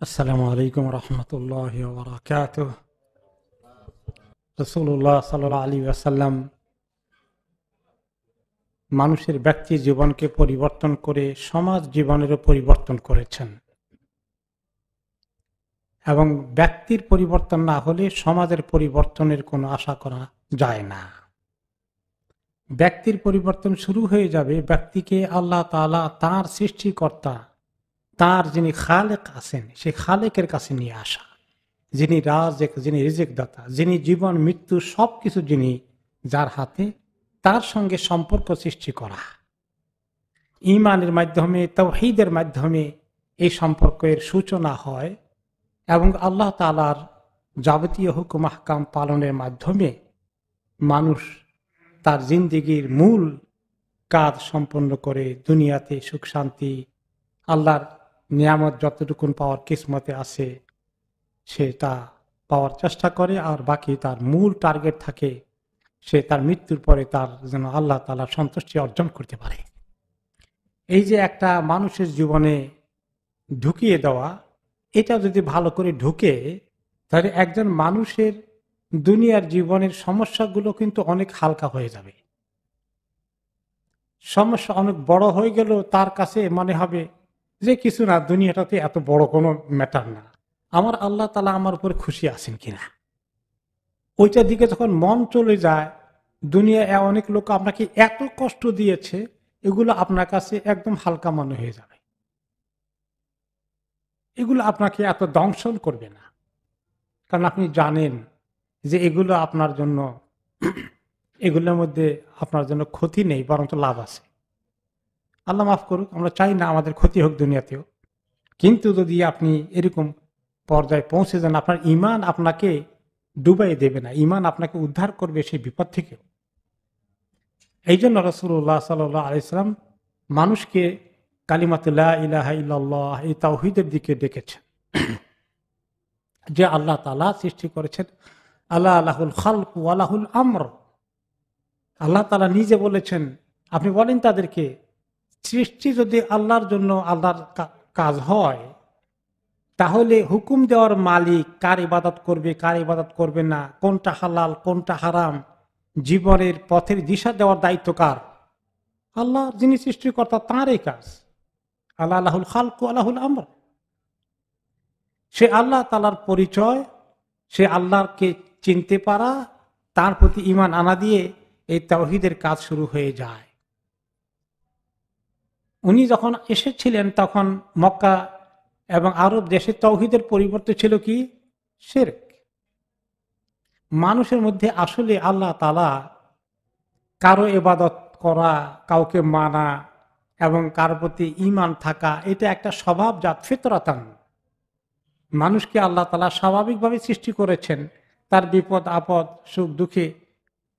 আসসালামু আলাইকুম রহমতুল্লাহি ওয়া বারাকাতুহু। রাসূলুল্লাহ সাল্লাল্লাহু আলাইহি ওয়াসাল্লাম মানুষের ব্যক্তি জীবনকে পরিবর্তন করে সমাজ জীবনেরও পরিবর্তন করেছেন, এবং ব্যক্তির পরিবর্তন না হলে সমাজের পরিবর্তনের কোনো আশা করা যায় না। ব্যক্তির পরিবর্তন শুরু হয়ে যাবে ব্যক্তিকে আল্লাহ তাআলা তার সৃষ্টিকর্তা, তার যিনি খালেক আছেন সেই খালেকের কাছে নিয়ে আসা, যিনি রাজেক, যিনি রিজিক দাতা, যিনি জীবন মৃত্যু সবকিছু যিনি যার হাতে, তার সঙ্গে সম্পর্ক সৃষ্টি করা। ঈমানের মাধ্যমে, তাওহীদের মাধ্যমে এই সম্পর্কের সূচনা হয় এবং আল্লাহ তাআলার যাবতীয় হুকুম আহকাম পালনের মাধ্যমে মানুষ তার জিন্দেগির মূল কাজ সম্পন্ন করে দুনিয়াতে সুখ শান্তি, আল্লাহর নিয়ামত যতটুকুন পাওয়ার কিসমতে আছে সে তা পাওয়ার চেষ্টা করে, আর বাকি তার মূল টার্গেট থাকে সে তার মৃত্যুর পরে তার যেন আল্লাহ তাআলার সন্তুষ্টি অর্জন করতে পারে। এই যে একটা মানুষের জীবনে ঢুকিয়ে দেওয়া, এটা যদি ভালো করে ঢুকে তাহলে একজন মানুষের দুনিয়ার জীবনের সমস্যাগুলো কিন্তু অনেক হালকা হয়ে যাবে। সমস্যা অনেক বড় হয়ে গেল তার কাছে মনে হবে যে কিছু না, দুনিয়াটাতে এত বড় কোনো ম্যাটার না, আমার আল্লাহ তাআলা আমার উপরে খুশি আছেন কিনা। ওইটার দিকে যখন মন চলে যায়, দুনিয়ায় অনেক লোক আপনাকে এত কষ্ট দিয়েছে, এগুলো আপনার কাছে একদম হালকা মনে হয়ে যাবে, এগুলো আপনাকে এত দংশন করবে না, কারণ আপনি জানেন যে এগুলো আপনার জন্য এগুলোর মধ্যে আপনার জন্য ক্ষতি নেই, বরং তো লাভ আছে। আল্লাহ মাফ করুক, আমরা চাই না আমাদের ক্ষতি হোক দুনিয়াতেও, কিন্তু যদি আপনি এরকম পর্যায়ে পৌঁছে যান, আপনার ঈমান আপনাকে ডুবাই দেবে না, ঈমান আপনাকে উদ্ধার করবে সেই বিপদ থেকেও। এই জন্য রাসূলুল্লাহ সাল্লাল্লাহু আলাইহি ওয়াসাল্লাম মানুষকে কালিমাতু লা ইলাহা ইল্লাল্লাহ, এই তাওহীদের দিকে ডেকেছেন, যে আল্লাহ তাআলা সৃষ্টি করেছেন, আলা লাহুল খালকু ওয়া লাহুল আমর। আল্লাহ তাআলা নিজে বলেছেন, আপনি বলেন তাদেরকে, সৃষ্টি যদি আল্লাহর জন্য, আল্লাহর কাজ হয়, তাহলে হুকুম দেওয়ার মালিক কার ইবাদত করবে কার ইবাদত করবে না, কোনটা হালাল কোনটা হারাম, জীবনের পথের দিশা দেওয়ার দায়িত্ব কার? আল্লাহ, যিনি সৃষ্টিকর্তা, তাঁরই কাজ। আল্লাহ লাহুল খালকু আল্লাহুল আমর। সে আল্লাহ তাআলার পরিচয়, সে আল্লাহকে চিনতে পারা, তার প্রতি ঈমান আনা দিয়ে এই তাওহীদের কাজ শুরু হয়ে যায়। উনি যখন এসেছিলেন তখন মক্কা এবং আরব দেশে তাওহীদের পরিবর্তে ছিল কি? শিরক। মানুষের মধ্যে আসলে আল্লাহ তাআলা কারো ইবাদত করা, কাউকে মানা এবং কার প্রতি ঈমান থাকা, এটা একটা স্বভাবজাত ফিতরাতান। মানুষকে আল্লাহ তাআলা স্বাভাবিকভাবে সৃষ্টি করেছেন, তার বিপদ আপদ সুখ দুঃখে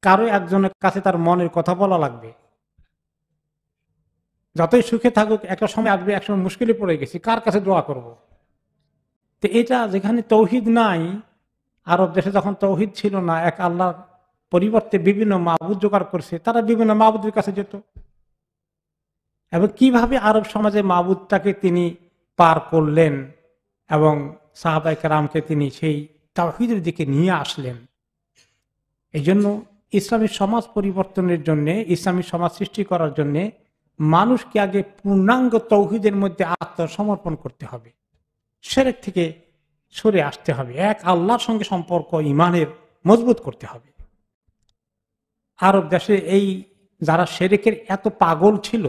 কারো একজনের কাছে তার মনের কথা বলা লাগবে। যতই সুখে থাকুক, একটা সময় আসবে, একসময় মুশকিলে পড়ে গেছি, কার কাছে দোয়া করব? তো এটা যেখানে তৌহিদ নাই, আরব দেশে যখন তৌহিদ ছিল না, এক আল্লাহর পরিবর্তে বিভিন্ন মাবুদ জোগাড় করছে, তারা বিভিন্ন মাবুদের কাছে যেত। এবং কিভাবে আরব সমাজে মাবুদটাকে তিনি পার করলেন এবং সাহাবায়ে কেরামকে তিনি সেই তাওহীদের দিকে নিয়ে আসলেন। এই জন্য ইসলামী সমাজ পরিবর্তনের জন্য, ইসলামী সমাজ সৃষ্টি করার জন্য মানুষকে আগে পূর্ণাঙ্গ তৌহীদের মধ্যে আত্মসমর্পণ করতে হবে, শিরক থেকে সরে আসতে হবে, এক আল্লাহর সঙ্গে সম্পর্ক ঈমানের মজবুত করতে হবে। আরব দেশে এই যারা শিরকের এত পাগল ছিল,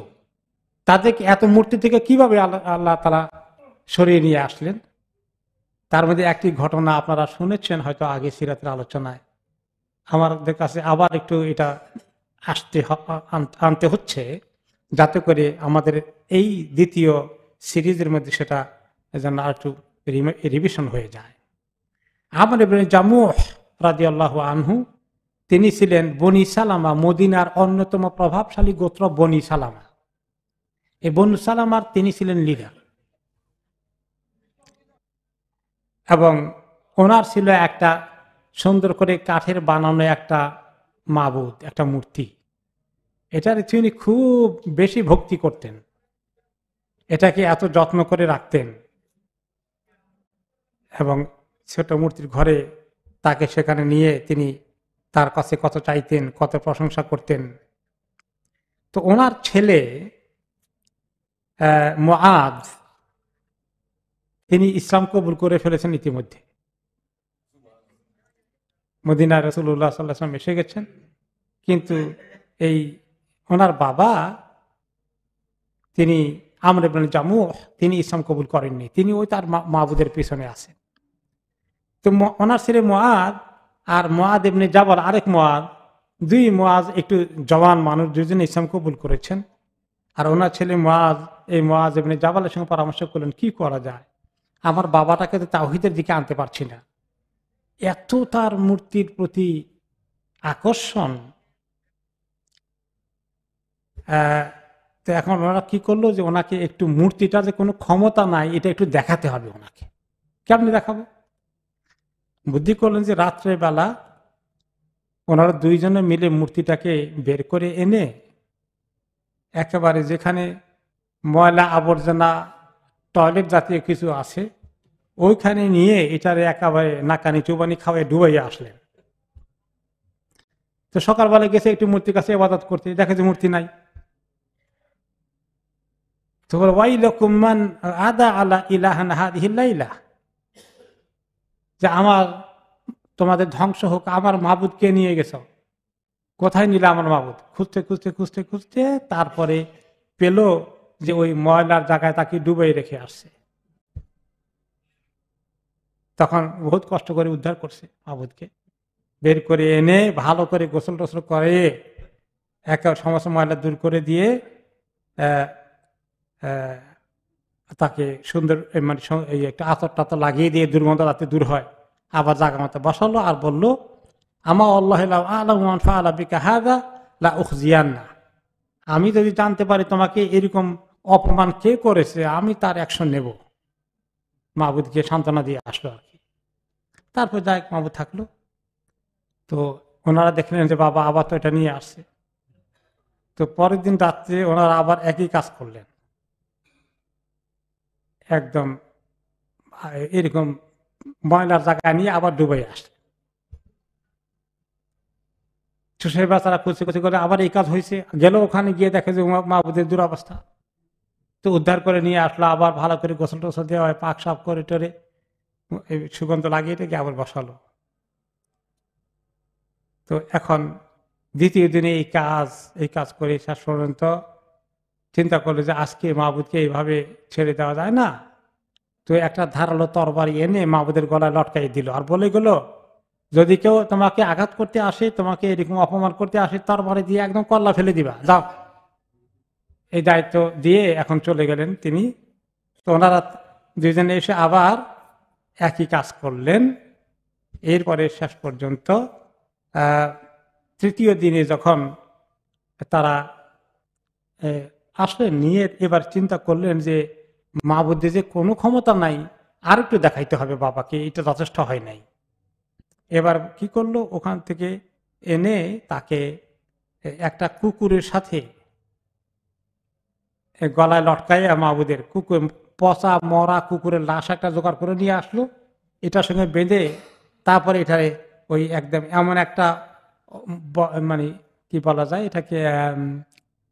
তাদেরকে এত মূর্তি থেকে কিভাবে আল্লাহ তাআলা সরিয়ে নিয়ে আসলেন, তার মধ্যে একটি ঘটনা আপনারা শুনেছেন হয়তো আগে সিরাতের আলোচনায়। আমাদের কাছে আবার একটু এটা আনতে হচ্ছে, যাতে করে আমাদের এই দ্বিতীয় সিরিজের মধ্যে সেটা যেন আর একটু রিভিশন হয়ে যায়। আমর ইবনে জামুহ রাদিয়াল্লাহু আনহু, তিনি ছিলেন বনি সালামা, মদিনার অন্যতম প্রভাবশালী গোত্র বনি সালামা। এই বনু সালামার তিনি ছিলেন লিডার, এবং ওনার ছিল একটা সুন্দর করে কাঠের বানানো একটা মাবুদ, একটা মূর্তি। এটার তিনি খুব বেশি ভক্তি করতেন, এটাকে এত যত্ন করে রাখতেন। এবং ছোট মূর্তির ঘরে তাকে সেখানে নিয়ে তিনি তার কাছে কত চাইতেন, কত প্রশংসা করতেন। তো ওনার ছেলে মুআদ, তিনি ইসলাম কবুল করে ফেলেছেন ইতিমধ্যে। মদিনায় রাসূলুল্লাহ সাল্লাল্লাহু আলাইহি ওয়াসাল্লাম এসে গেছেন, কিন্তু এই ওনার বাবা তিনি আমর ইবনে জামুহ, তিনি ইসলাম কবুল করেননি, তিনি ওই তার মাবুদের পিছনে আছেন। তো ওনার ছেলে মুআদ আর মুআদ ইবনে জাবাল আরেক মুআদ, দুই মুআজ একটু জওয়ান মানুষ, দুজনে ইসলাম কবুল করেছেন। আর ওনার ছেলে মুআজ, এই মুআজ ইবনে জাবালের সঙ্গে পরামর্শ করলেন কি করা যায়, আমার বাবাটাকে তো তাওহীদের দিকে আনতে পারছি না, এত তার মূর্তির প্রতি আকর্ষণ। তো এখন ওনারা কি করলো যে ওনাকে একটু মূর্তিটা যে কোনো ক্ষমতা নাই এটা একটু দেখাতে হবে ওনাকে। কেমনি দেখাবো? বুদ্ধি করলেন যে রাত্রে বেলা ওনারা দুইজনে মিলে মূর্তিটাকে বের করে এনে একেবারে যেখানে ময়লা আবর্জনা টয়লেট জাতীয় কিছু আছে ওইখানে নিয়ে এটারে একেবারে নাকানি চুবানি খাওয়াই ডুবাইয়া আসলেন। তো সকালবেলা গেছে একটু মূর্তির কাছে ইবাদত করতে, দেখে যে মূর্তি নাই। তো বলে ওয়াইলাকুম মান আদা আলা ইলাহান হাদিহিল লাইলা, যে আমার তোমাদের ধ্বংস হোক, আমার মাবুদকে নিয়ে গেছ, কোথায় নিলে আমার মাবুদ? খুঁজতে খুঁজতে খুঁজতে খুঁজতে তারপরে পেল যে ওই ময়লার জায়গায় তাকে ডুবাই রেখে আসছে। তখন বহুত কষ্ট করে উদ্ধার করছে মাবুদকে, বের করে এনে ভালো করে গোসল টোসল করে একে সমস্ত ময়লা দূর করে দিয়ে তাকে সুন্দর মানে একটা আতর টাতর লাগিয়ে দিয়ে দুর্গন্ধ যাতে দূর হয়, আবার জায়গা মতো বসালো আর বললো আমা আল্লাহ না, আমি যদি জানতে পারি তোমাকে এরকম অপমান কে করেছে আমি তার অ্যাকশন নেব। মাহবুদকে সান্ত্বনা দিয়ে আসলো আর কি। তারপর যাই মাহবুদ থাকলো। তো ওনারা দেখলেন যে বাবা আবার তো এটা নিয়ে আসছে। তো পরের দিন রাত্রে ওনারা আবার একই কাজ করলেন, একদম এরকম ময়লার জায়গায় নিয়ে আবার ডুবাই আসলেন। সেই বাচ্চারা খুঁজছে খুঁজে করে আবার এই কাজ হয়েছে, গেল ওখানে গিয়ে দেখে যে মাহবুদের দুরবস্থা। তো উদ্ধার করে নিয়ে আসলো, আবার ভালো করে গোসল টোসল দেওয়া হয়, পাক সাফ করে টরে সুগন্ধ লাগিয়ে গিয়ে আবার বসালো। তো এখন দ্বিতীয় দিনে এই কাজ করে শেষ পর্যন্ত চিন্তা করলো যে আজকে মাহবুদকে এইভাবে ছেড়ে দেওয়া যায় না। তো একটা ধারালো তরবারি এনে মাহবুদের গলায় লটকাই দিল আর বলে গেল, যদি কেউ তোমাকে আঘাত করতে আসে, তোমাকে এরকম অপমান করতে আসে, তরবারি দিয়ে একদম কল্লা ফেলে দিবা, যাও। এই দায়িত্ব দিয়ে এখন চলে গেলেন তিনি। তো ওনারা দুজনে এসে আবার একই কাজ করলেন। এরপরে শেষ পর্যন্ত তৃতীয় দিনে যখন তারা আসলেন নিয়ে এবার চিন্তা করলেন যে মাহবুদে যে কোনো ক্ষমতা নাই, আর একটু দেখাইতে হবে বাবাকে, এটা যথেষ্ট হয় নাই। এবার কি করলো, ওখান থেকে এনে তাকে একটা কুকুরের সাথে গলায় লটকাইয়া মাহবুদের কুকুর, পচা মরা কুকুরের লাশ একটা জোগাড় করে নিয়ে আসলো, এটার সঙ্গে বেঁধে তারপরে এটারে ওই একদম এমন একটা মানে কি বলা যায় এটাকে,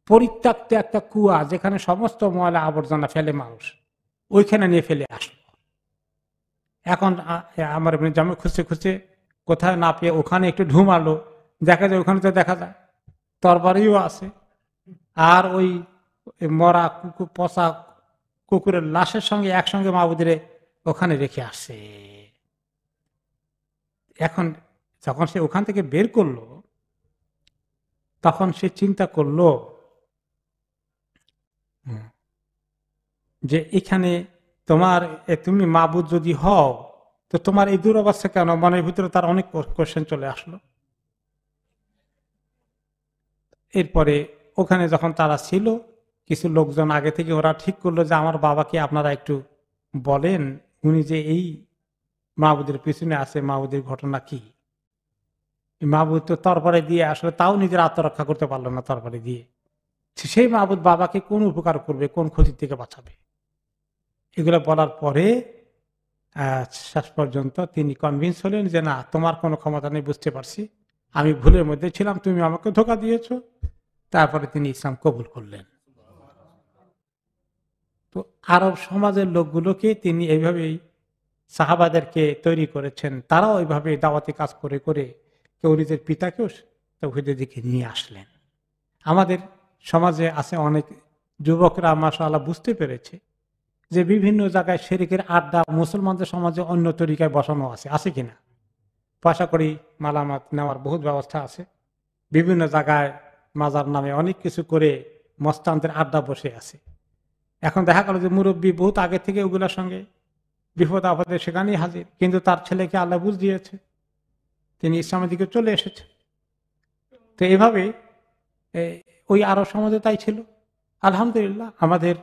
পরিত্যক্ত একটা কুয়া যেখানে সমস্ত ময়লা আবর্জনা ফেলে মানুষ, ওইখানে নিয়ে ফেলে আসলো। এখন আমার জামে খুঁজতে খুঁজতে কোথায় না পেয়ে ওখানে একটু ঢুমালো, দেখা যায় ওখানে তো দেখা যায় তরবারিও আছে, আর ওই মরা কুকুর, পচা কুকুরের লাশের সঙ্গে একসঙ্গে মাহবুদের ওখানে রেখে আসছে। এখন যখন সে ওখান থেকে বের করলো তখন সে চিন্তা করলো যে এখানে তুমি মাহবুদ যদি হও তো তোমার এই দুরবস্থা কেন? মনের ভিতরে তার অনেক কোশ্চেন চলে আসলো। এরপরে ওখানে যখন তারা ছিল, কিছু লোকজন আগে থেকে ওরা ঠিক করলো যে আমার বাবাকে আপনারা একটু বলেন, উনি যে এই মাহবুদের পিছনে আছে, মাহবুদের ঘটনা কি? মাহবুদ তো তরবারি দিয়ে আসলে তাও নিজের আত্মরক্ষা করতে পারলো না তরবারি দিয়ে, সেই মাহবুদ বাবাকে কোন উপকার করবে, কোন ক্ষতি থেকে বাঁচাবে? এগুলো বলার পরে শেষ পর্যন্ত তিনি কনভিন্স হলেন যে না, তোমার কোনো ক্ষমতা নেই, বুঝতে পারছি, আমি ভুলের মধ্যে ছিলাম, তুমি আমাকে ধোঁকা দিয়েছ। তারপরে তিনি ইসলাম কবুল করলেন। তো আরব সমাজের লোকগুলোকে তিনি এইভাবেই সাহাবাদেরকে তৈরি করেছেন, তারাও ওইভাবে দাওয়াতি কাজ করে করে কেউ নিজের পিতাকেও তাওহীদের দিকে নিয়ে আসলেন। আমাদের সমাজে আছে অনেক যুবকরা মাশাআল্লাহ বুঝতে পেরেছে যে বিভিন্ন জায়গায় শিরকের আড্ডা মুসলমানদের সমাজে অন্য তরিকায় বসানো আছে, আছে কিনা? পয়সা করি মালামাত নেওয়ার বহুত ব্যবস্থা আছে। বিভিন্ন জায়গায় মাজার নামে অনেক কিছু করে মস্তানদের আড্ডা বসে আছে। এখন দেখা গেল যে মুরব্বী বহুত আগে থেকে ওগুলোর সঙ্গে বিপদ আপদে সেখানেই হাজির, কিন্তু তার ছেলেকে আল্লাহ বুঝ দিয়েছে, তিনি ইসলামের দিকে চলে এসেছে। তো এইভাবে ওই আরব সমাজে তাই ছিল। আলহামদুলিল্লাহ আমাদের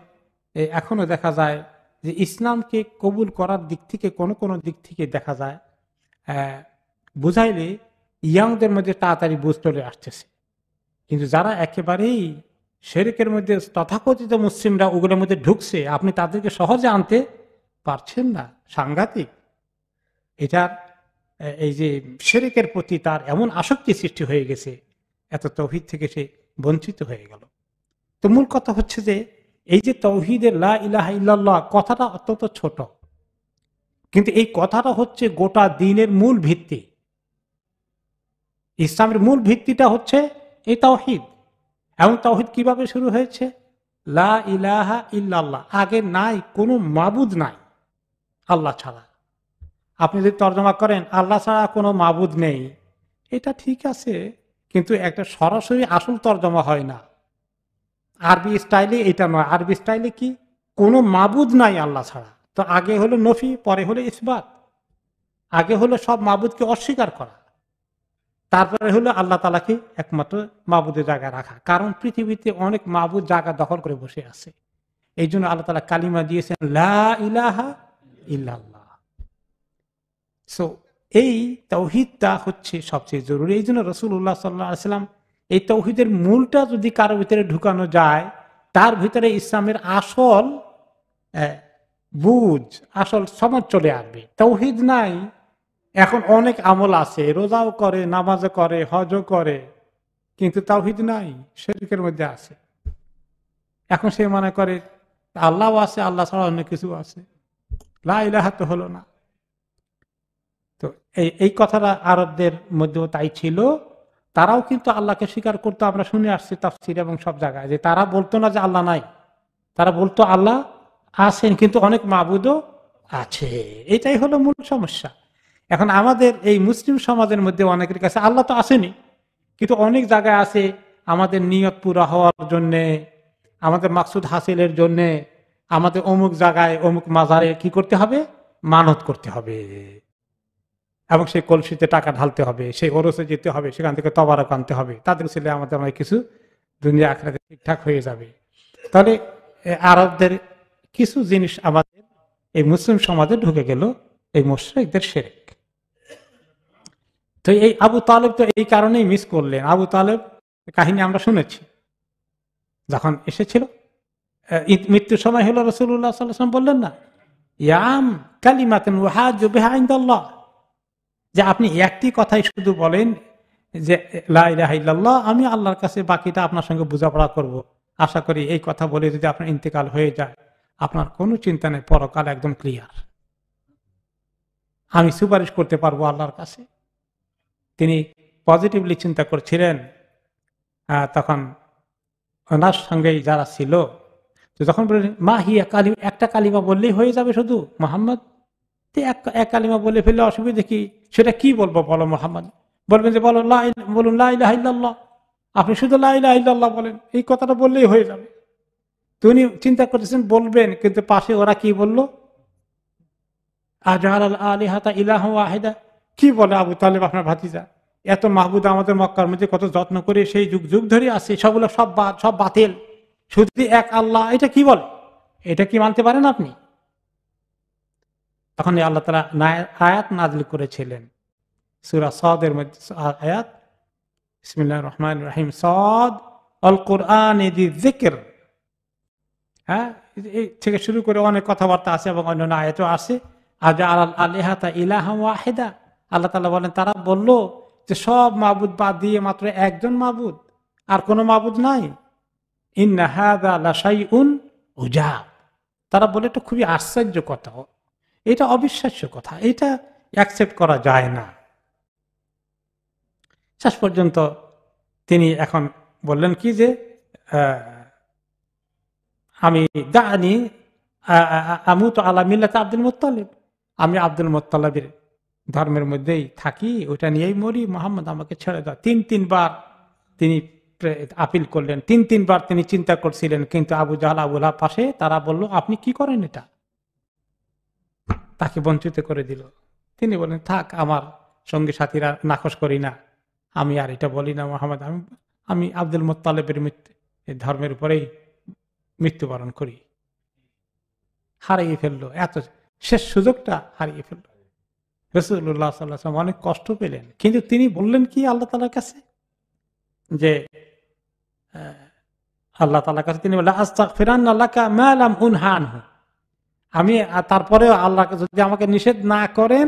এখনো দেখা যায় যে ইসলামকে কবুল করার দিক থেকে কোনো কোনো দিক থেকে দেখা যায় বুঝাইলে ইয়াংদের মধ্যে তাড়াতাড়ি বুঝ চলে আসতেছে। কিন্তু যারা একেবারেই শিরকের মধ্যে তথাকথিত মুসলিমরা ওগুলোর মধ্যে ঢুকছে, আপনি তাদেরকে সহজে আনতে পারছেন না। সাংঘাতিক। এটার এই যে শিরকের প্রতি তার এমন আসক্তি সৃষ্টি হয়ে গেছে, এত তৌহিদ থেকে সে বঞ্চিত হয়ে গেল। তো মূল কথা হচ্ছে যে এই যে তৌহিদের লা ইলাহা ইল্লাল্লাহ কথাটা অত্যন্ত ছোট, কিন্তু এই কথাটা হচ্ছে গোটা দ্বীনের মূল ভিত্তি। ইসলামের মূল ভিত্তিটা হচ্ছে এই তাওহীদ। এবং তাওহীদ কিভাবে শুরু হয়েছে? লা ইলাহা ইল্লাল্লাহ, আগে নাই, কোনো মাবুদ নাই আল্লাহ ছাড়া। আপনি যদি তর্জমা করেন আল্লাহ ছাড়া কোনো মাবুদ নেই, এটা ঠিক আছে, কিন্তু একটা সরাসরি আসল তর্জমা হয় না। আরবি স্টাইলে এটা নয়। আরবি স্টাইলে কি? কোনো মাবুদ নাই আল্লাহ ছাড়া। তো আগে হলো নফি, পরে হলো ইসবাত। আগে হলো সব মাবুদকে অস্বীকার করা, তারপরে হলো আল্লাহ তাআলাকে একমাত্র মাবুদের জায়গায় রাখা। কারণ পৃথিবীতে অনেক মাবুদ জায়গা দখল করে বসে আছে। এই জন্য আল্লাহ তাআলা কালিমা দিয়েছেন লা ইলাহা ইল্লাল্লাহ। সো এই তাওহীদটা হচ্ছে সবচেয়ে জরুরি। এই জন্য রাসূলুল্লাহ সাল্লাল্লাহু আলাইহি ওয়াসাল্লাম এই তাওহীদের মূলটা যদি কারো ভিতরে ঢুকানো যায়, তার ভিতরে ইসলামের আসল বুঝ, আসল সমাজ চলে আসবে। তাওহীদ নাই, এখন অনেক আমল আছে, রোজাও করে, নামাজও করে, হজও করে, কিন্তু তাওহীদ নাই, শিরকের মধ্যে আছে। এখন সে মনে করে আল্লাহও আছে, আল্লাহ ছাড়া অন্য কিছু আছে, লা ইলাহা তো হলো না। তো এই কথাটা আরবদের মধ্যেও তাই ছিল। তারাও কিন্তু আল্লাহকে স্বীকার করতো। আমরা শুনে আসছি তাফসীর এবং সব জায়গায় যে তারা বলতো না যে আল্লাহ নাই, তারা বলতো আল্লাহ আছেন, কিন্তু অনেক মাবুদও আছে। এটাই হলো মূল সমস্যা। এখন আমাদের এই মুসলিম সমাজের মধ্যে অনেকের কাছে আল্লাহ তো আসেনি, কিন্তু অনেক জায়গায় আছে আমাদের নিয়ত পুরা হওয়ার জন্যে, আমাদের মাকসুদ হাসিলের জন্যে আমাদের অমুক জায়গায় অমুক মাজারে কি করতে হবে? মানত করতে হবে, এবং সেই কলসিতে টাকা ঢালতে হবে, সেই ওরসে যেতে হবে, সেখান থেকে তবারক আনতে হবে, তাদের ছেলে আমাদের অনেক কিছু দুনিয়া আখিরাতে ঠিকঠাক হয়ে যাবে। তাহলে আরবদের কিছু জিনিস আমাদের এই মুসলিম সমাজে ঢুকে গেল, এই মুশরিকদের শিরক। তো এই আবু তালেব তো এই কারণেই মিস করলেন। আবু তালেব কাহিনী আমরা শুনেছি, যখন এসেছিল মৃত্যুর সময় হলো, রাসূলুল্লাহ সাল্লাল্লাহু আলাইহি ওয়াসাল্লাম বললেন না, ইয়াম কালিমাতুন ওয়াহাজু বিহা ইনদাল্লাহ, যে আপনি একটি কথাই শুধু বলেন যে লা ইলাহা ইল্লাল্লাহ, আমি আল্লাহর কাছে বাকিটা আপনার সঙ্গে বোঝাপড়া করব। আশা করি এই কথা বলে যদি আপনার ইন্তেকাল হয়ে যায়, আপনার কোনো চিন্তা নেই, পরকাল একদম ক্লিয়ার, আমি সুপারিশ করতে পারবো আল্লাহর কাছে। তিনি পজিটিভলি চিন্তা করছিলেন। তখন ওনার সঙ্গেই যারা ছিল, তো যখন বললেন মা হিয়া কালিমা, একটা কালিমা বললেই হয়ে যাবে শুধু মোহাম্মদ, এক কালিমা বলে ফেললে অসুবিধা কি? সেটা কি বলবো বলো মোহাম্মদ? বলবেন যে বলুন লা ইলাহা ইল্লাল্লাহ, আপনি শুধু লা ইলাহা ইল্লাল্লাহ বলেন, এই কথাটা বললেই হয়ে যাবে। তো উনি চিন্তা করতেছেন বলবেন, কিন্তু পাশে ওরা কি বললো, আজআল আলিহাতা ইলাহা ওয়াহিদা, কি বলে আবু তালেব আপনার ভাতিজা, এত মাহবুদ আমাদের মক্কার মধ্যে কত যত্ন করে সেই যুগ যুগ ধরে আছে, সবগুলো সব বাতিল, শুধু এক আল্লাহ, এটা কি বলে? এটা কি মানতে পারেন আপনি? তখন আল্লাহ তাআলা আয়াত নাযিল করেছিলেন সূরা সাদের মধ্যে, আয়াত বিসমিল্লাহির রহমানির রহিম, সাদ আল কুরআনি যিকর। হ্যাঁ, এই থেকে শুরু করে অনেক কথাবার্তা আছে এবং অন্যান্য আয়াতও আছে। আজা আল আলিহাতা ইলাহা ওয়াহিদা, আল্লাহ তাআলা বলেন তারা বলল যে সব মাবুদ বাদ দিয়ে মাত্র একজন মাবুদ, আর কোনো মাবুদ নাই। ইন্না হাযা লাশাইউন উজাব, তারা বলে এটা খুবই আশ্চর্য কথা, এটা অবিশ্বাস্য কথা, এটা অ্যাকসেপ্ট করা যায় না। শেষ পর্যন্ত তিনি এখন বললেন কি যে আমি দানি আমুতু আলা মিল্লাতি আব্দুল মুত্তালিব, আমি আব্দুল মুত্তালিবের ধর্মের মধ্যেই থাকি, ওটা নিয়েই মরি, মোহাম্মদ আমাকে ছেড়ে দাও। তিনবার তিনি আপিল করলেন, তিনবার তিনি চিন্তা করছিলেন, কিন্তু আবু জাহল আবু লাহাব পাশে, তারা বলল আপনি কি করেন, এটা তাকে বঞ্চিত করে দিল। তিনি বলেন থাক, আমার সঙ্গী সাথীরা নাকচ করি না, আমি আর এটা বলি না মোহাম্মদ, আমি আব্দুল মুত্তালিবের ধর্মের উপরেই মৃত্যুবরণ করি। হারিয়ে ফেললো, এত শেষ সুযোগটা হারিয়ে ফেললো। রাসূলুল্লাহ সাল্লাল্লাহু আলাইহি ওয়াসাল্লাম অনেক কষ্ট পেলেন, কিন্তু তিনি বললেন কি আল্লাহ তাআলার কাছে, যে আল্লাহ তাআলার কাছে তিনি বললেন আস্তাগফিরান্না লাকা মা লাম উনহা আনহু, আমি তারপরে আল্লাহকে যদি আমাকে নিষেধ না করেন,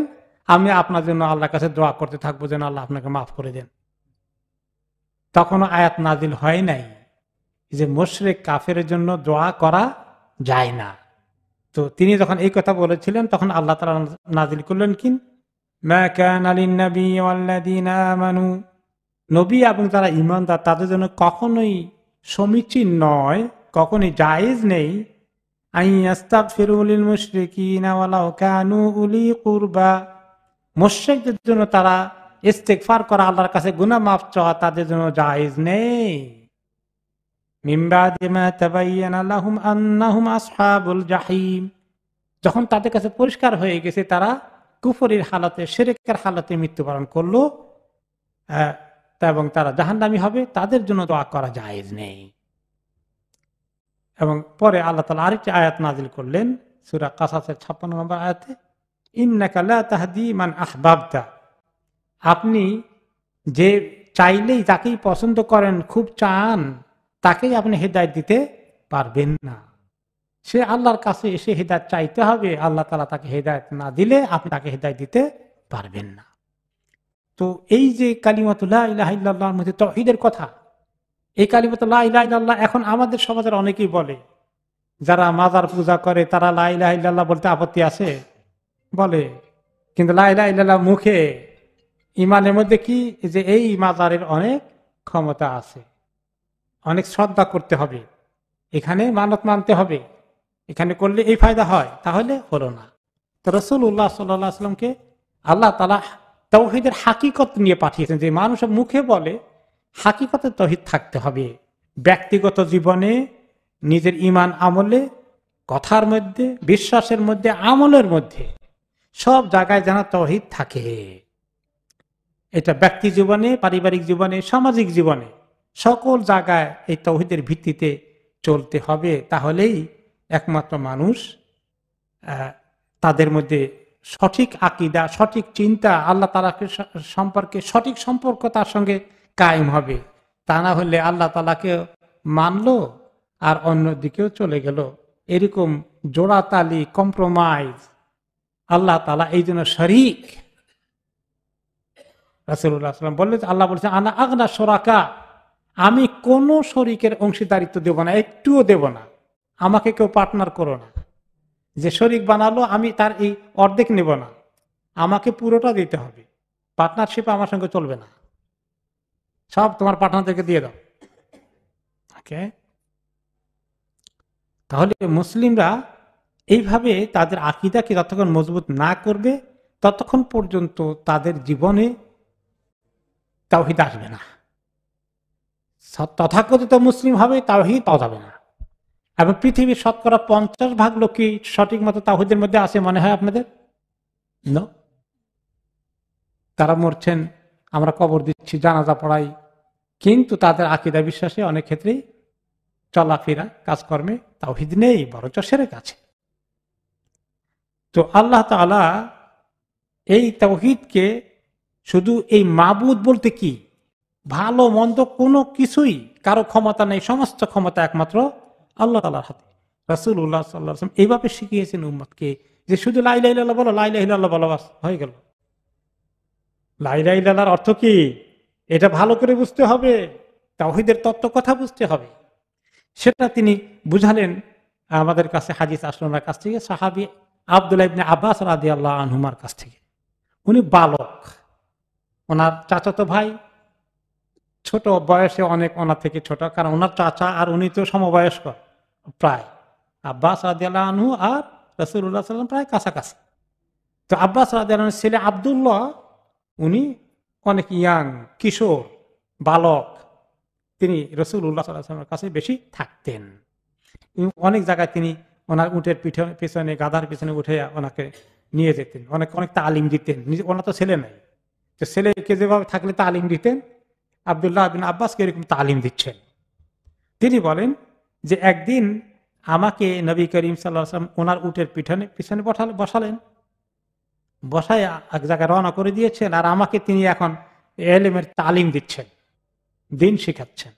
আমি আপনার জন্য আল্লাহর কাছে দোয়া করতে থাকবো যেন আল্লাহ আপনাকে মাফ করে দেন। তখনও আয়াত নাজিল হয় নাই যে মুশরিক কাফের জন্য দোয়া করা যায় না। তো তিনি যখন এই কথা বলেছিলেন, তখন আল্লাহ তাআলা নাজিল করলেন কি, মা কানা লিন-নবী ওয়াল্লাযীনা আমানু, নবী এবং যারা ঈমানদার তাদের জন্য কখনোই সমীচীন নয়, কখনোই জায়েজ নেই, আইয়াস্তাগফিরু লিল মুশরিকিনা ওয়ালাউ কানু উলি কুরবা, মুশরিকদের জন্য তারা ইস্তেগফার করা, আল্লাহর কাছে গুনাহ মাফ চাওয়া তাদের জন্য জায়েজ নেই। মিন বাদি মা তাবায়্যানা লাহুম আন্নাহুম আসহাবুল জাহিম, যখন তাদের কাছে পরিষ্কার হয়ে গেছে তারা কুফরির হালতে, শিরকের হালতে মৃত্যুবরণ করলো এবং তারা জাহান্নামী হবে, তাদের জন্য দোয়া করা জায়েজ নেই। এবং পরে আল্লাহ তাআলা আরেকটি আয়াত নাজিল করলেন সূরা কাসাসের 56 নম্বর আয়াতে, ইন্নাকা লা তাহদি মান আহবাবতা, আপনি যে চাইলেই যাকেই পছন্দ করেন, খুব চান, তাকেই আপনি হেদায়েত দিতে পারবেন না। সে আল্লাহর কাছে এসে হেদায়েত চাইতে হবে, আল্লাহ তাআলা তাকে হেদায়েত না দিলে আপনি তাকে হেদায়েত দিতে পারবেন না। তো এই যে কালিমাতু লা ইলাহা ইল্লাল্লাহর মধ্যে তাওহীদের কথা, এই কালিমাতু লা ইলাহা ইল্লাল্লাহ এখন আমাদের সমাজের অনেকেই বলে, যারা মাজার পূজা করে তারা লা ইলাহা ইল্লাল্লাহ বলতে আপত্তি আছে বলে, কিন্তু লা ইলাহা ইল্লাল্লাহ মুখে, ইমানের মধ্যে কি যে এই মাজারের অনেক ক্ষমতা আছে, অনেক শ্রদ্ধা করতে হবে, এখানে মানত মানতে হবে, এখানে করলে এই ফায়দা হয়, তাহলে হলো না। তো রাসূলুল্লাহ সাল্লাল্লাহু আলাইহি ওয়াসাল্লামকে আল্লাহ তাআলা তাওহীদের হাকিকত নিয়ে পাঠিয়েছেন, যে মানুষ মুখে বলে, হাকিকতে তাওহীদ থাকতে হবে, ব্যক্তিগত জীবনে, নিজের ঈমান আমলে, কথার মধ্যে, বিশ্বাসের মধ্যে, আমলের মধ্যে, সব জায়গায় যেন তাওহীদ থাকে। এটা ব্যক্তি জীবনে, পারিবারিক জীবনে, সামাজিক জীবনে, সকল জায়গায় এই তাওহীদের ভিত্তিতে চলতে হবে। তাহলেই একমাত্র মানুষ তাদের মধ্যে সঠিক আকীদা, সঠিক চিন্তা, আল্লাহ তাআলাকে সম্পর্কে সঠিক সম্পর্ক তার সঙ্গে কায়েম হবে। তা না হলে আল্লাহ তাআলাকে মানলো আর অন্যদিকেও চলে গেল, এরকম জোড়াতালি, কম্প্রোমাইজ আল্লাহ তাআলা এই জন্য শরীক। রাসূলুল্লাহ সাল্লাল্লাহু আলাইহি ওয়াসাল্লাম বললেন, আল্লাহ বলেছেন আনা আগনা শুরাকা, আমি কোন শরীকের অংশীদারিত্ব দেব না, একটুও দেব না, আমাকে কেউ পার্টনার করো না। যে শরীক বানালো আমি তার এই অর্ধেক নেব না, আমাকে পুরোটা দিতে হবে, পার্টনারশিপ আমার সঙ্গে চলবে না, সব তোমার পার্টনারদেরকে দিয়ে দাও। ওকে, তাহলে মুসলিমরা এইভাবে তাদের আকীদাকে যতক্ষণ মজবুত না করবে ততক্ষণ পর্যন্ত তাদের জীবনে তাওহীদ আসবে না। তথাকথিত মুসলিম হবে, তাওহীদ পাওয়া যাবে না। এবং পৃথিবীর শতকরা 50% লোক কি সঠিক মতো তাওহীদের মধ্যে আছে মনে হয় আপনাদের? তারা মরছেন, আমরা কবর দিচ্ছি, জানাজা পড়াই, কিন্তু তাদের আকীদা বিশ্বাসে অনেক ক্ষেত্রেই, চলাফেরা, কাজকর্মে তাওহীদ নেই, বরঞ্চ শিরক আছে। তো আল্লাহ তাআলা এই তাওহীদকে শুধু এই মাবুদ বলতে কি, ভালো মন্দ কোনো কিছুই কারো ক্ষমতা নেই, সমস্ত ক্ষমতা একমাত্র আল্লাহ তাআলার হাতে। রাসূলুল্লাহ সাল্লাল্লাহু আলাইহি ওয়াসাল্লাম এইভাবে শিখিয়েছেন উম্মতকে, যে শুধু লা ইলাহা ইল্লাল্লাহ বলো, লা ইলাহা ইল্লাল্লাহ বলো, বাস হয়ে গেল। লা ইলাহা ইল্লাল্লাহর অর্থ কি এটা ভালো করে বুঝতে হবে, তাওহীদের তত্ত্ব কথা বুঝতে হবে। সেটা তিনি বুঝালেন আমাদের কাছে হাদিস আসলো ওনার কাছ থেকে, সাহাবী আব্দুল্লাহ ইবনে আব্বাস রাদিয়াল্লাহু আনহুমার কাছ থেকে। উনি বালক, ওনার চাচাতো ভাই, ছোট বয়সে অনেক ওনার থেকে ছোট, কারণ ওনার চাচা আর উনি তো সমবয়স্ক প্রায়, আব্বাস রাদিয়াল্লাহু আনহু আর রাসূলুল্লাহ সাল্লাল্লাহু আলাইহি ওয়াসাল্লাম প্রায় কাছাকাছি। তো আব্বাস রাদিয়াল্লাহু আনহুর ছেলে আব্দুল্লাহ উনি অনেক ইয়াং, কিশোর, বালক, তিনি রাসূলুল্লাহ সাল্লাল্লাহু আলাইহি ওয়াসাল্লামের কাছে বেশি থাকতেন। অনেক জায়গায় তিনি ওনার উটের পিছনে গাধার পিছনে উঠে ওনাকে নিয়ে যেতেন, অনেক অনেক তালিম দিতেন। ওনার তো ছেলে নাই, তো ছেলেকে যেভাবে থাকলে তালিম দিতেন, আব্দুল্লাহ বিন আব্বাসকে এরকম তালিম দিচ্ছেন। তিনি বলেন যে একদিন আমাকে নবী করিম সাল্লাল্লাহু আলাইহি ওয়াসাল্লাম ওনার উটের পিছনে বসালেন, বসায় এক জায়গায় রওনা করে দিয়েছেন, আর আমাকে তিনি এখন ইলমের তালিম দিচ্ছেন, দিন শিখাচ্ছেন।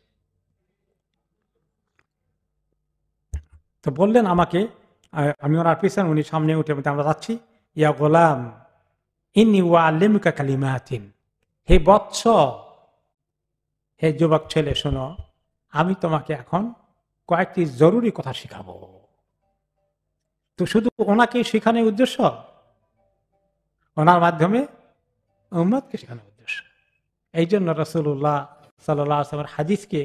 তো বললেন আমাকে, আমি ওনার পিছনে, উনি সামনে উঠে আমরা যাচ্ছি, ইয়া গোলাম ইন্নী উআল্লিমুকা কালিমাতিন, হে বৎস, হে যুবক ছেলে শোনো, আমি তোমাকে এখন কয়েকটি জরুরি কথা শিখাবো। তো শুধু ওনাকে শেখানোর উদ্দেশ্য, ওনার মাধ্যমে উম্মতকে শেখানোর উদ্দেশ্য। এই জন্য রাসূলুল্লাহ সাল্লাল্লাহু আলাইহি ওয়াসাল্লামের হাদিসকে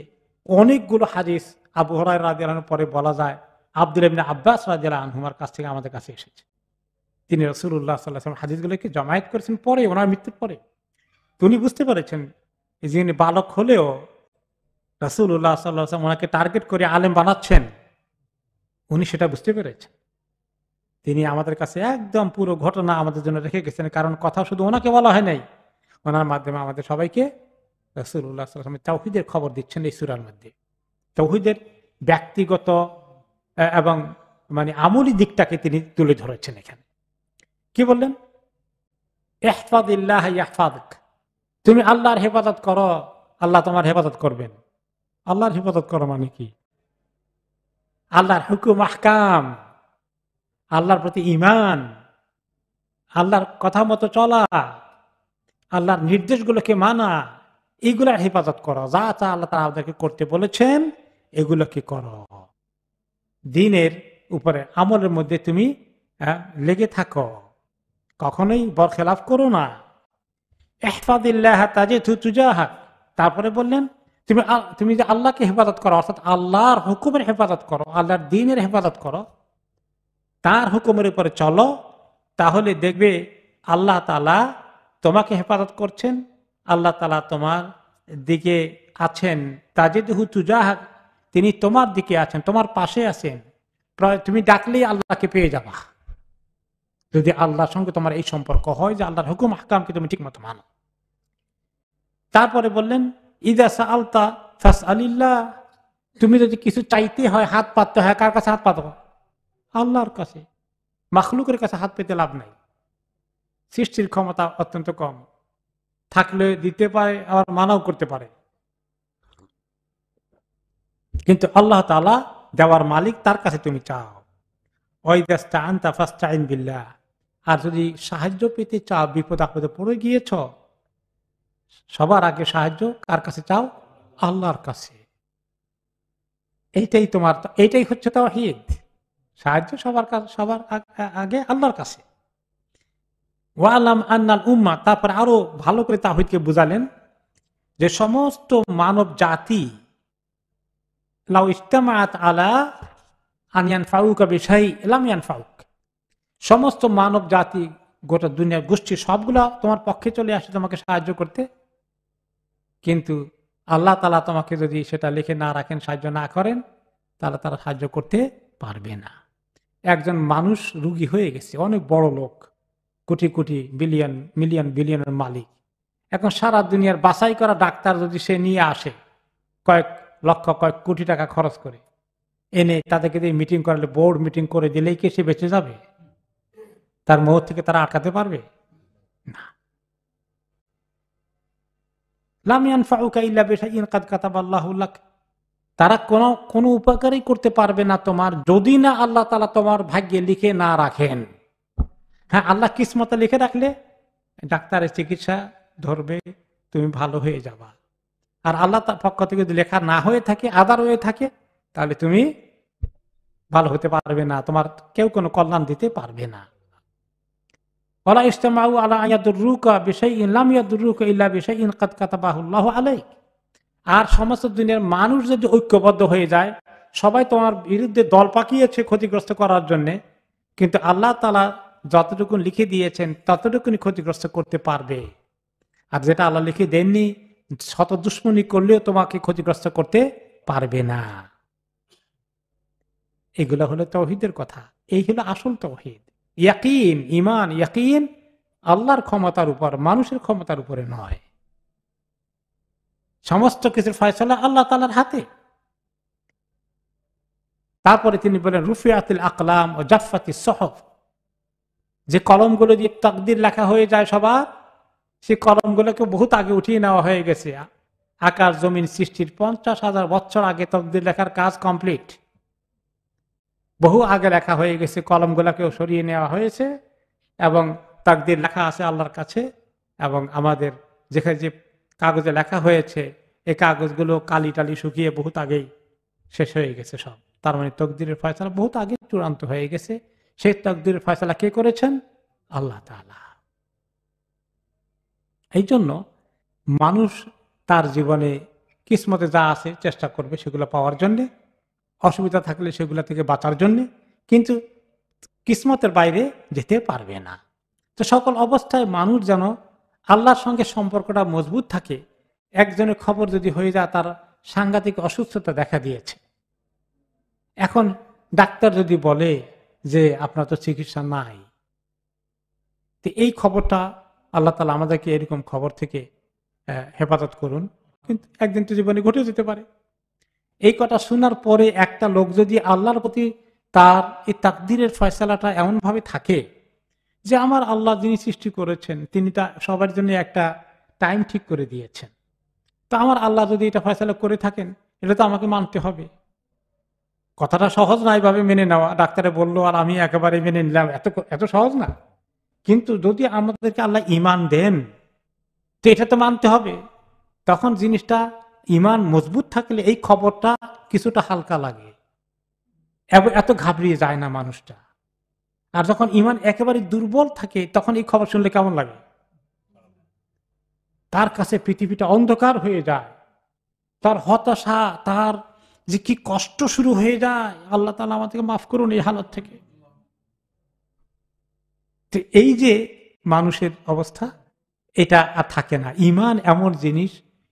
অনেকগুলো হাদিস আবু হুরায়রা রাদিয়াল্লাহু আনহু পরে বলা যায় আব্দুল্লাহ ইবনে আব্বাস রাদিয়াল্লাহু আনহুমার কাছ থেকে আমাদের কাছে এসেছে। তিনি রাসূলুল্লাহ সাল্লাল্লাহু আলাইহি ওয়াসাল্লাম হাদিসগুলোকে জমায়েত করেছেন পরে, ওনার মৃত্যুর পরে। তিনি বুঝতে পেরেছেন যিনি বালক হলেও রাসূলুল্লাহ সাল্লাল্লাহু আলাইহি ওয়াসাল্লাম ওনাকে টার্গেট করে আলেম বানাচ্ছেন, উনি সেটা বুঝতে পেরেছেন। তিনি আমাদের কাছে একদম পুরো ঘটনা আমাদের জন্য রেখে গেছেন, কারণ কথা শুধু ওনাকে বলা হয় নাই, ওনার মাধ্যমে আমাদের সবাইকে রাসূলুল্লাহ সাল্লাল্লাহু আলাইহি ওয়াসাল্লাম তাওহীদের খবর দিচ্ছেন এই সূরার মধ্যে। তাওহীদের ব্যক্তিগত এবং মানে আমলি দিকটাকে তিনি তুলে ধরেছেন এখানে। কি বললেন? ইহফাযিল্লাহ ইয়াহফাযুক, তুমি আল্লাহর হেফাজত করো, আল্লাহ তোমার হেফাজত করবেন। আল্লাহর হেফাজত করো মানে কি? আল্লাহর হুকুম আহকাম, আল্লাহর প্রতি ঈমান, আল্লাহর কথা মতো চলা, আল্লাহর নির্দেশগুলোকে মানা, এইগুলার হেফাজত করো। যা যা আল্লাহ তাআলা আমাদেরকে করতে বলেছেন এগুলোকে করো। দ্বীনের উপরে আমলের মধ্যে তুমি লেগে থাকো, কখনোই বরখেলাফ করো না। ইহফাযিল্লাহ তাজিদহু তুজাহাক, তারপরে বললেন তুমি যে আল্লাহকে হেফাজত করো, অর্থাৎ আল্লাহর হুকুমের হেফাজত করো, আল্লাহর দ্বীনের হেফাজত করো, তার হুকুমের উপরে চলো, তাহলে দেখবে আল্লাহ তাআলা তোমাকে হেফাজত করছেন, আল্লাহ তাআলা তোমার দিকে আছেন। তাজিদহু তুজাহাক, তিনি তোমার দিকে আছেন, তোমার পাশে আছেন। তুমি ডাকলেই আল্লাহকে পেয়ে যাবা, যদি আল্লাহর সঙ্গে তোমার এই সম্পর্ক হয় যে আল্লাহর হুকুম আহকামকে তুমি ঠিক মতো মানো। তারপরে বললেন ইযা সাআলতা ফাসআলিল্লাহ, তুমি যদি কিছু চাইতে হয়, হাত পাততে হয়, কার কাছে হাত পাতবো? আল্লাহর কাছে। মাখলুকের কাছে হাত পেতে লাভ নাই, সৃষ্টির ক্ষমতা অত্যন্ত কম, থাকলে দিতে পারে আবার মানাও করতে পারে, কিন্তু আল্লাহ তাআলা দেওয়ার মালিক, তার কাছে তুমি চাও। ওয়াইদাস্তাআনতা ফাসতাইন বিল্লাহ, আর যদি সাহায্য পেতে চাও, বিপদ আপদে পড়ে গিয়েছ, সবার আগে সাহায্য কার কাছে চাও? আল্লাহর কাছে। এইটাই হচ্ছে তাওহীদ, সাহায্য সবার আগে আল্লাহর কাছে। ওয়ালাম আন্নাল উম্মাহ, তারপর আরো ভালো করে তাওহীদকে বুঝালেন যে সমস্ত মানব জাতি লাউ ইজতামাআত আলা আন ইয়ানফাউকা বিশাইইন লাম ইয়ানফাউক, সমস্ত মানব জাতি, গোটা দুনিয়ার গোষ্ঠী সবগুলা তোমার পক্ষে চলে আসে তোমাকে সাহায্য করতে, কিন্তু আল্লাহ তাআলা তোমাকে যদি সেটা লিখে না রাখেন, সাহায্য না করেন, তাহলে তারা সাহায্য করতে পারবে না। একজন মানুষ রুগী হয়ে গেছে, অনেক বড় লোক, কোটি কোটি বিলিয়নের মালিক, এখন সারা দুনিয়ার বাছাই করা ডাক্তার যদি সে নিয়ে আসে, কয়েক লক্ষ কয়েক কোটি টাকা খরচ করে এনে তাদেরকে দিয়ে মিটিং করালে, বোর্ড মিটিং করে দিলেই কি সে বেঁচে যাবে? তার মৌত থেকে তারা আটকাতে পারবে না। লাম ইয়ানফাউকা ইল্লা বিশাইইন কাদ কাতাবাল্লাহু লাক, তারা কোনো উপকারই করতে পারবে না তোমার, যদি না আল্লাহ তাআলা তোমার ভাগ্যে লিখে না রাখেন। হ্যাঁ, আল্লাহ কিসমতে লিখে রাখলে ডাক্তারের চিকিৎসা ধরবে, তুমি ভালো হয়ে যাবা। আর আল্লাহ তার পক্ষ থেকে যদি লেখা না হয়ে থাকে, আদার হয়ে থাকে, তাহলে তুমি ভালো হতে পারবে না, তোমার কেউ কোনো কল্যাণ দিতে পারবে না। ওয়ালা ইজতামাউ আলা আয়াদুররুকা বিশাইইন লাম ইয়াদুররুকা ইল্লা বিশাইইন কাদ কাতাবাহুল্লাহু আলাইক। আর সমস্ত দুনিয়ার মানুষ যদি ঐক্যবদ্ধ হয়ে যায়, সবাই তোমার বিরুদ্ধে দল পাকিয়েছে ক্ষতিগ্রস্ত করার জন্য, কিন্তু আল্লাহ তাআলা যতটুকু লিখে দিয়েছেন ততটুকুনি ক্ষতিগ্রস্ত করতে পারবে। আর যেটা আল্লাহ লিখে দেননি, শত দুশ্মনী করলেও তোমাকে ক্ষতিগ্রস্ত করতে পারবে না। এগুলো হলো তাওহীদের কথা। এই হলো আসল তাওহীদ। ইয়াকিন, ঈমান, ইয়াকিন আল্লাহর ক্ষমতার উপর, মানুষের ক্ষমতার উপরে নয়। সমস্ত কিছুর ফয়সালা আল্লাহ তাআলার হাতে। তারপরে তিনি বলেন রুফিআতিল আকলাম ও জাফফাতিস সুহুফ, যে কলমগুলো দিয়ে তাকদীর লেখা হয়ে যায় সবার, সেই কলমগুলোকে বহুত আগে উঠিয়ে নেওয়া হয়ে গেছে। আকাশ জমিন সৃষ্টির 50,000 বছর আগে তাকদীর লেখার কাজ কমপ্লিট, বহু আগে লেখা হয়ে গেছে। কলমগুলোকেও সরিয়ে নেওয়া হয়েছে এবং তাকদীর লেখা আছে আল্লাহর কাছে। এবং আমাদের যেখানে যে কাগজে লেখা হয়েছে, এই কাগজগুলো কালি টালি শুকিয়ে বহুত আগেই শেষ হয়ে গেছে সব। তার মানে তাকদীরের ফয়সালা বহুত আগে চূড়ান্ত হয়ে গেছে। সেই তাকদীরের ফয়সালা কে করেছেন? আল্লাহ তাআলা। এই জন্য মানুষ তার জীবনে কিসমতে যা আছে চেষ্টা করবে সেগুলো পাওয়ার জন্য, অসুবিধা থাকলে সেগুলো থেকে বাঁচার জন্য, কিন্তু কিসমতের বাইরে যেতে পারবে না। তো সকল অবস্থায় মানুষ যেন আল্লাহর সঙ্গে সম্পর্কটা মজবুত থাকে। একজনের খবর যদি হয়ে যায় তার সাংঘাতিক অসুস্থতা দেখা দিয়েছে, এখন ডাক্তার যদি বলে যে আপনার তো চিকিৎসা নাই, তো এই খবরটা আল্লাহ তাআলা আমাদেরকে এরকম খবর থেকে হেফাজত করুন, কিন্তু একদিন তো জীবনে ঘটে যেতে পারে। এই কথা শোনার পরে একটা লোক যদি আল্লাহর প্রতি তার এই তাকদীরের ফয়সালাটা এমন ভাবে থাকে যে আমার আল্লাহ যিনি সৃষ্টি করেছেন তিনি তা সবার জন্য একটা টাইম ঠিক করে দিয়েছেন, তো আমার আল্লাহ যদি এটা ফয়সালা করে থাকেন এটা তো আমাকে মানতে হবে। কথাটা সহজ না এইভাবে মেনে নেওয়া, ডাক্তারে বললো আর আমি একেবারে মেনে নিলাম, এত এত সহজ না। কিন্তু যদি আমাদেরকে আল্লাহ ঈমান দেন তো এটা তো মানতে হবে। তখন জিনিসটা ঈমান মজবুত থাকলে এই খবরটা কিছুটা হালকা লাগে, এত ঘাবড়িয়ে যায় না মানুষটা। আর যখন ঈমান একেবারে দুর্বল থাকে তখন এই খবর শুনলে কেমন লাগে? তার কাছে পৃথিবীটা অন্ধকার হয়ে যায়, তার হতাশা, তার যে কি কষ্ট শুরু হয়ে যায়। আল্লাহ তাআলা আমাদেরকে মাফ করুন এই হালত থেকে। তো এই যে মানুষের অবস্থা, এটা আর থাকে না। ঈমান এমন জিনিস,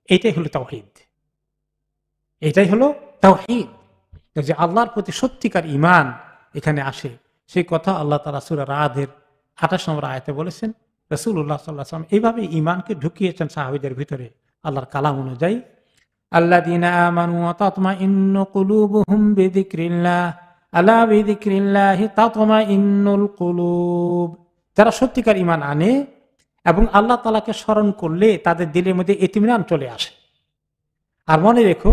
এটাই হলো তাওহীদ। এটাই হলো তাওহীদ, যে আল্লাহর প্রতি সত্যিকার ঈমান এখানে আসে। সেই কথা আল্লাহ তাআলা সূরা রাদের 28 নম্বর আয়াতে বলেছেন। রাসূলুল্লাহ সাল্লাল্লাহু আলাইহি ওয়াসাল্লাম এইভাবে ঈমানকে ঢুকিয়েছেন সাহাবীদের ভিতরে আল্লাহর কালাম অনুযায়ী। আল্লাযীনা আমানু ওয়া তাতমাইন্নু কুলুবুহুম বিযিকরিল্লাহ আলা বিযিকরিল্লাহি তাতমাইন্নুল কুলুব। যারা সত্যিকার ঈমান আনে এবং আল্লাহ তাআলাকে স্মরণ করলে তাদের দিলের মধ্যে ইতমিনান চলে আসে। আর মনে রেখো,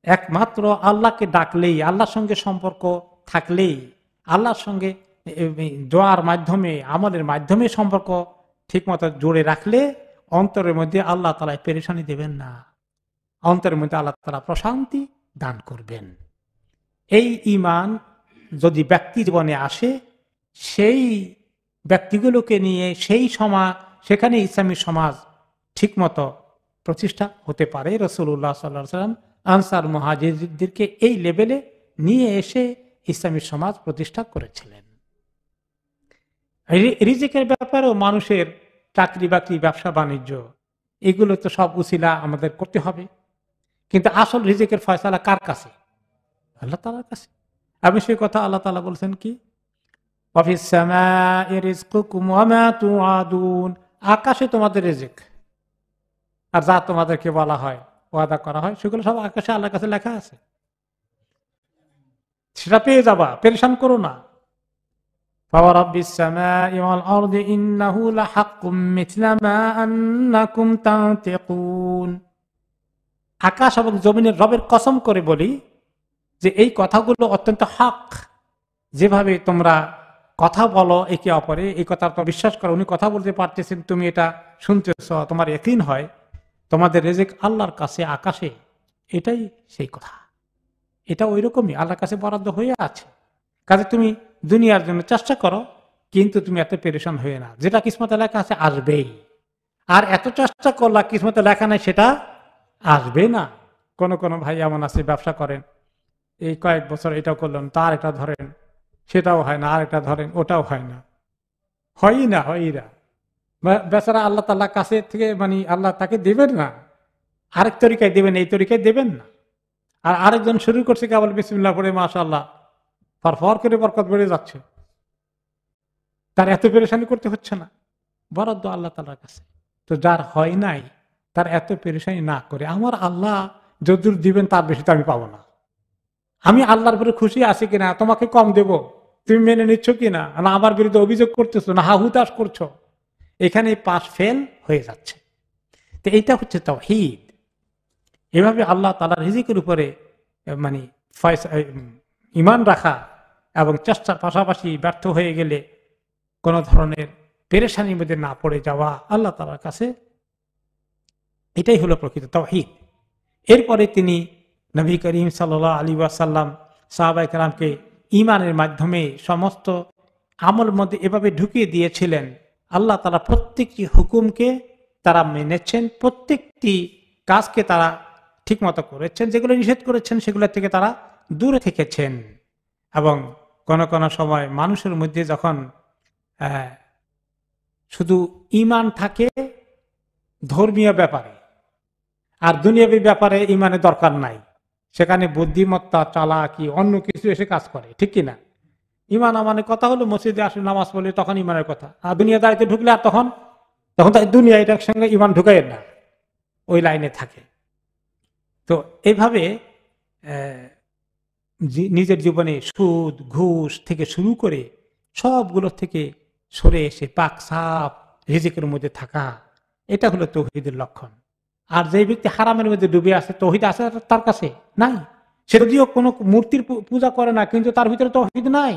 একমাত্র আল্লাহকে ডাকলেই, আল্লাহর সঙ্গে সম্পর্ক থাকলেই, আল্লাহর সঙ্গে দোয়ার মাধ্যমে, আমলের মাধ্যমে সম্পর্ক ঠিকমতো জোরে রাখলে অন্তরের মধ্যে আল্লাহ তাআলা পেরেশানি দেবেন না, অন্তরের মধ্যে আল্লাহ তাআলা প্রশান্তি দান করবেন। এই ঈমান যদি ব্যক্তি জীবনে আসে, সেই ব্যক্তিগুলোকে নিয়ে সেই সমাজ, সেখানে ইসলামী সমাজ ঠিকমতো প্রতিষ্ঠা হতে পারে। রাসূলুল্লাহ সাল্লাল্লাহু আলাইহি ওয়াসাল্লাম আনসার মুহাজিরদেরকে এই লেভেলে নিয়ে এসে ইসলামী সমাজ প্রতিষ্ঠা করেছিলেন। রিজিকের ব্যাপারেও মানুষের চাকরি বাকরি, ব্যবসা বাণিজ্য, এগুলো তো সব উসিলা আমাদের করতে হবে, কিন্তু আসল রিজিকের ফয়সালা কার কাছে? আল্লাহ তাআলার কাছে। আমি সেই কথা আল্লাহ তাআলা বলছেন কি, ওয়াফিস সামাই রিজকুকুম ওয়া মা তুআদুন, আকাশে তোমাদের রিজিক আর যা তোমাদেরকে বলা হয়, ওয়াদা করা হয়, সেগুলো সব আকাশে আল্লাহর কাছে লেখা আছে, সেটা পেয়ে যাবা, পেরেশান করো না। ফাওয়ারাব্বিস সামাই ওয়াল আরদি ইন্নাহু লাহাক্কুম মিথলা মা আন্নাকুম তানতিকুন। আকাশ এবং জমিনের রবের কসম করে বলি যে এই কথাগুলো অত্যন্ত হক, যেভাবে তোমরা কথা বলো একে অপরে, এই কথা তো বিশ্বাস করো, উনি কথা বলতে পারতেছেন, তুমি এটা শুনতেছ, তোমার ইয়াকিন হয় তোমাদের রিজিক আল্লাহর কাছে আকাশে, এটাই সেই কথা। এটা ওই রকমই আল্লাহর কাছে বরাদ্দ হয়ে আছে। কাজে তুমি দুনিয়ার জন্য চেষ্টা করো, কিন্তু তুমি এত পেরেশান হয়ে না, যেটা কিসমতে লেখা আছে আসবেই। আর এত চেষ্টা করলা, কিসমতে লেখা নাই সেটা আসবে না। কোন কোন ভাই এমন আছে ব্যবসা করেন, এই কয়েক বছর এটাও করলেন, তার এটা ধরেন, সেটাও হয় না, আর এটা ধরেন, ওটাও হয় না, হয়ই না, হয়ই না। বেচারা আল্লাহ তাল্লাহ কাছে থেকে মানে আল্লাহ তাকে দেবেন না, আরেক তরিকায় দেবেন, এই তরিকায় দেবেন না। আর আরেকজন শুরু করছে কেবল বিসমিল্লাহ পড়ে, মাশাআল্লাহ ফর করে বরকত বেড়ে যাচ্ছে, তার এত পেরেশানি করতে হচ্ছে না, বরাদ্দ আল্লাহ তাআলার কাছে। তো যার হয় নাই তার এত পেরেশানি না করে, আমার আল্লাহ যদুর দিবেন তার বেশি তো আমি পাবো না, আমি আল্লাহর উপরে খুশি আছি কিনা, তোমাকে কম দেব, তুমি মেনে নিচ্ছ কিনা, না আমার বিরুদ্ধে অভিযোগ করতেছো, না হাহুতাশ করছো, এখানে পাশ ফেল হয়ে যাচ্ছে। তো এইটা হচ্ছে তাওহীদ। এভাবে আল্লাহ তাআলার রিজিকের উপরে মানে ঈমান রাখা এবং চেষ্টার পাশাপাশি ব্যর্থ হয়ে গেলে কোন ধরনের পেরেশানির মধ্যে না পড়ে যাওয়া আল্লাহ তাআলার কাছে, এটাই হলো প্রকৃত তাওহীদ। এরপরে তিনি নবী করিম সাল্লাল্লাহু আলাইহি ওয়াসাল্লাম সাহাবায়ে কেরামকে ঈমানের মাধ্যমে সমস্ত আমল মধ্যে এভাবে ঢুকিয়ে দিয়েছিলেন, আল্লাহ তাআলা প্রত্যেকটি হুকুমকে তারা মেনেছেন, প্রত্যেকটি কাজকে তারা ঠিকমতো করেছেন, যেগুলো নিষেধ করেছেন সেগুলো থেকে তারা দূরে থেকেছেন। এবং কোন কোন সময় মানুষের মধ্যে যখন শুধু ঈমান থাকে ধর্মীয় ব্যাপারে, আর দুনিয়াবী ব্যাপারে ঈমানের দরকার নাই, সেখানে বুদ্ধিমত্তা, চালাকি, অন্য কিছু এসে কাজ করে, ঠিক কিনা? ঈমান আমানের কথা হলো মসজিদে আসলে নামাজ পড়লে তখন ঈমানের কথা, আর দুনিয়াদারিতে ঢুকলে আর তখন তাই দুনিয়া এটার সঙ্গে ঈমান ঢুকাই না, ওই লাইনে থাকে। তো এইভাবে নিজের জীবনে সুদ ঘুষ থেকে শুরু করে সবগুলো থেকে সরে এসে পাক সাফ রিজিকের মধ্যে থাকা, এটা হলো তাওহীদের লক্ষণ। আর যে ব্যক্তি হারামের মধ্যে ডুবে আছে, তাওহীদ আছে তার কাছে নাই, সে যদিও কোনো মূর্তির পূজা করে না, কিন্তু তার ভিতরে তাওহীদ নাই,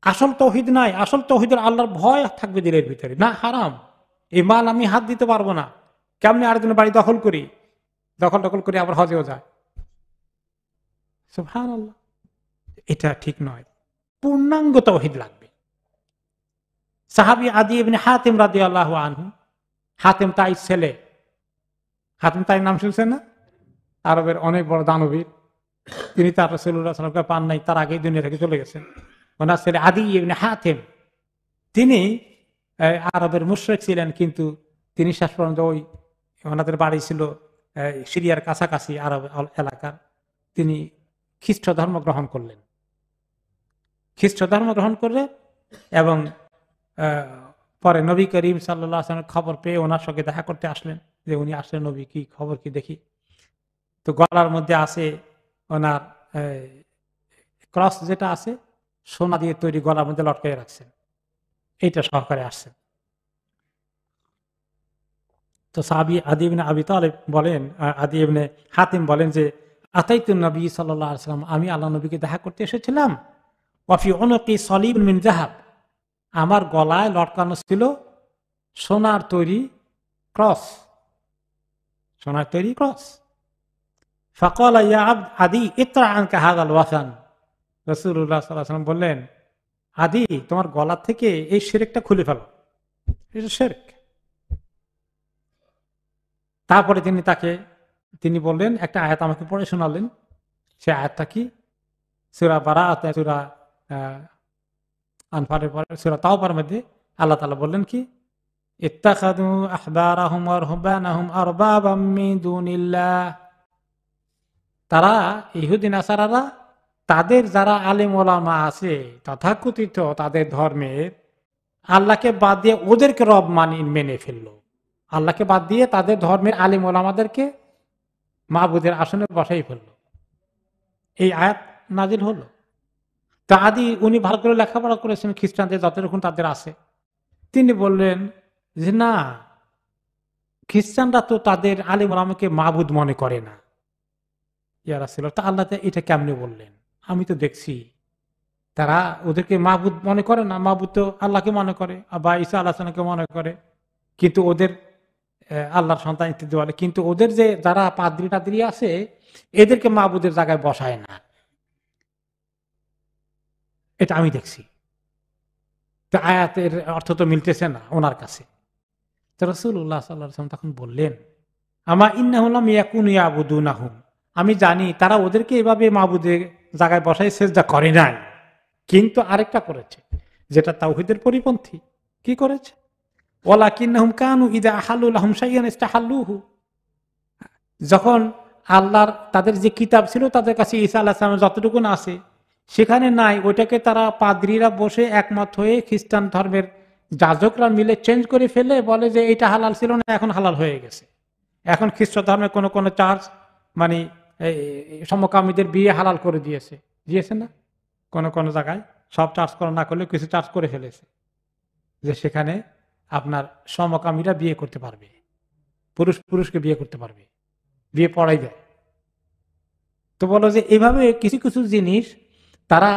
আসল তাওহীদ নাই। আসল তাওহীদের আল্লাহর ভয় থাকবে দিলের ভিতরে, না হারাম, এই মাল আমি হাত দিতে পারবো না, কেমনি আরেকজনের বাড়ি দখল করে আবার হজেও যায়, সুবহানাল্লাহ, এটা ঠিক নয়। পূর্ণাঙ্গ তাওহীদ লাগবে। সাহাবী আদী ইবনে হাতিম রাদিয়াল্লাহু আনহু, হাতিম তাই ছেলে, হাতিম তাই নাম শুনছেন না? আরবের অনেক বড় দানবীর, তিনি তার রাসূলুল্লাহ সাল্লাল্লাহু আলাইহি ওয়াসাল্লামকে পান নাই, তার আগেই দুনিয়া থেকে চলে গেছেন। ওনার ছেলে আদী ইবনে হাতিম, তিনি আরবের মুশরিক ছিলেন, কিন্তু তিনি শেষ পর্যন্ত ওই ওনাদের বাড়ি ছিল সিরিয়ার কাছাকাছি আরব এলাকার, তিনি খ্রিস্ট ধর্ম গ্রহণ করলেন। খ্রিস্ট ধর্ম গ্রহণ করলেন এবং পরে নবী করিম সাল্লাল্লাহু আলাইহি ওয়াসাল্লামের খবর পেয়ে ওনার সঙ্গে দেখা করতে আসলেন, যে উনি আসলেন, নবী কি খবর কি দেখি। তো গলার মধ্যে আছে ওনার ক্রস, যেটা আছে সোনা দিয়ে তৈরি, গলার মধ্যে লটকাই রাখছেন, এইটা সহকারে আসছেন। তো সাহাবী আদী ইবনে আবি তালেব বলেন, আদী ইবনে হাতিম বলেন যে আতাইতুন নবী সাল্লাল্লাহু আলাইহি ওয়াসাল্লাম, আমি আল্লাহ নবীকে দেখা করতে এসেছিলাম, ওয়া ফি উনুকি সালিবুন মিন যাহাব, আমার গলায় লটকানো ছিল সোনার তৈরি ক্রস, সোনার তৈরি ক্রস। ফাকালা ইয়া আদী ইতরা আনকা হাযাল ওয়াসান, রাসূলুল্লাহ সাল্লাল্লাহু আলাইহি ওয়াসাল্লাম বললেন, আদী তোমার গলা থেকে এই শিরকটা খুলে ফেলো, এটা শিরক। তারপরে তিনি বললেন, একটা আয়াত আমাকে পড়ে শোনালেন। সে আয়াতটা কি? সূরা বারাআত, সূরা আনফালের পরে সূরা তাওবার মধ্যে আল্লাহ তাআলা বললেন কি, ইত্তাখাযু আহবারাহুম ওয়া রুহবানাহুম আরবাবাম মিন দুনিল্লাহ, তারা ইহুদি নাসারারা তাদের যারা আলেম ওলামা আছে তথাকথিত তাদের ধর্মের, আল্লাহকে বাদ দিয়ে ওদেরকে রব মেনে ফেললো, আল্লাহকে বাদ দিয়ে তাদের ধর্মের আলেম ওলামাদেরকে মাবুদের আসনে বসাই ফেললো। এই আয়াত নাজিল হলো। তা আদি উনি ভালো করে লেখাপড়া করেছেন, খ্রিস্টানদের যতটুকু তাদের আছে, তিনি বললেন যে না, খ্রিস্টানরা তো তাদের আলেম ওলামাকে মাবুদ মনে করে না। ইয়া রাসূলুল্লাহ, তা আল্লাহ এটা কেমনে বললেন? আমি তো দেখছি তারা ওদেরকে মাহবুদ মনে করে না, মাহবুদ তো আল্লাহকে মনে করে বা ঈসা আল্লাহকে মনে করে, কিন্তু ওদের আল্লাহর সন্তান ইত্যাদি বলে, কিন্তু ওদের যে যারা পাদ্রী টাদ্রি আছে এদেরকে মাহবুদের জায়গায় বসায় না। এটা আমি দেখছি। তো আয়াতের অর্থ তো মিলতেছে না ওনার কাছে। তো রাসূলুল্লাহ সাল্লাল্লাহু আলাইহি ওয়াসাল্লাম তখন বললেন, আমা ইন্নাহুম ইয়াকুনু ইয়াবুদুনাহুম, আমি জানি তারা ওদেরকে এভাবে মাহবুদের জায়গায় বসায় সেজদা করে নাই, কিন্তু আরেকটা করেছে যেটা তাওহীদের পরিপন্থী। কি করেছে? ওয়ালাকিন্নাহুম কানু ইযা আহাল্লু লাহুম শাইআন ইস্তাহাল্লুহু, যখন আল্লাহর তাদের যে কিতাব ছিল তাদের কাছে ঈসা আলাইহিস সালামের যতটুকু আছে সেখানে নাই, ওইটাকে তারা পাদ্রীরা বসে একমত হয়ে খ্রিস্টান ধর্মের যাজকরা মিলে চেঞ্জ করে ফেলে বলে যে এটা হালাল ছিল না, এখন হালাল হয়ে গেছে। এখন খ্রিস্ট ধর্মের কোন কোন চার্চ মানে সমকামীদের বিয়ে হালাল করে দিয়েছে না কোন কোন জায়গায়, সব চার্চ করা না করলে কিছু চার্চ করে ফেলেছে যে সেখানে আপনার সমকামীরা বিয়ে করতে পারবে, পুরুষ পুরুষকে বিয়ে করতে পারবে, বিয়ে পড়াই দেয়। তো বলো যে এইভাবে কিছু কিছু জিনিস তারা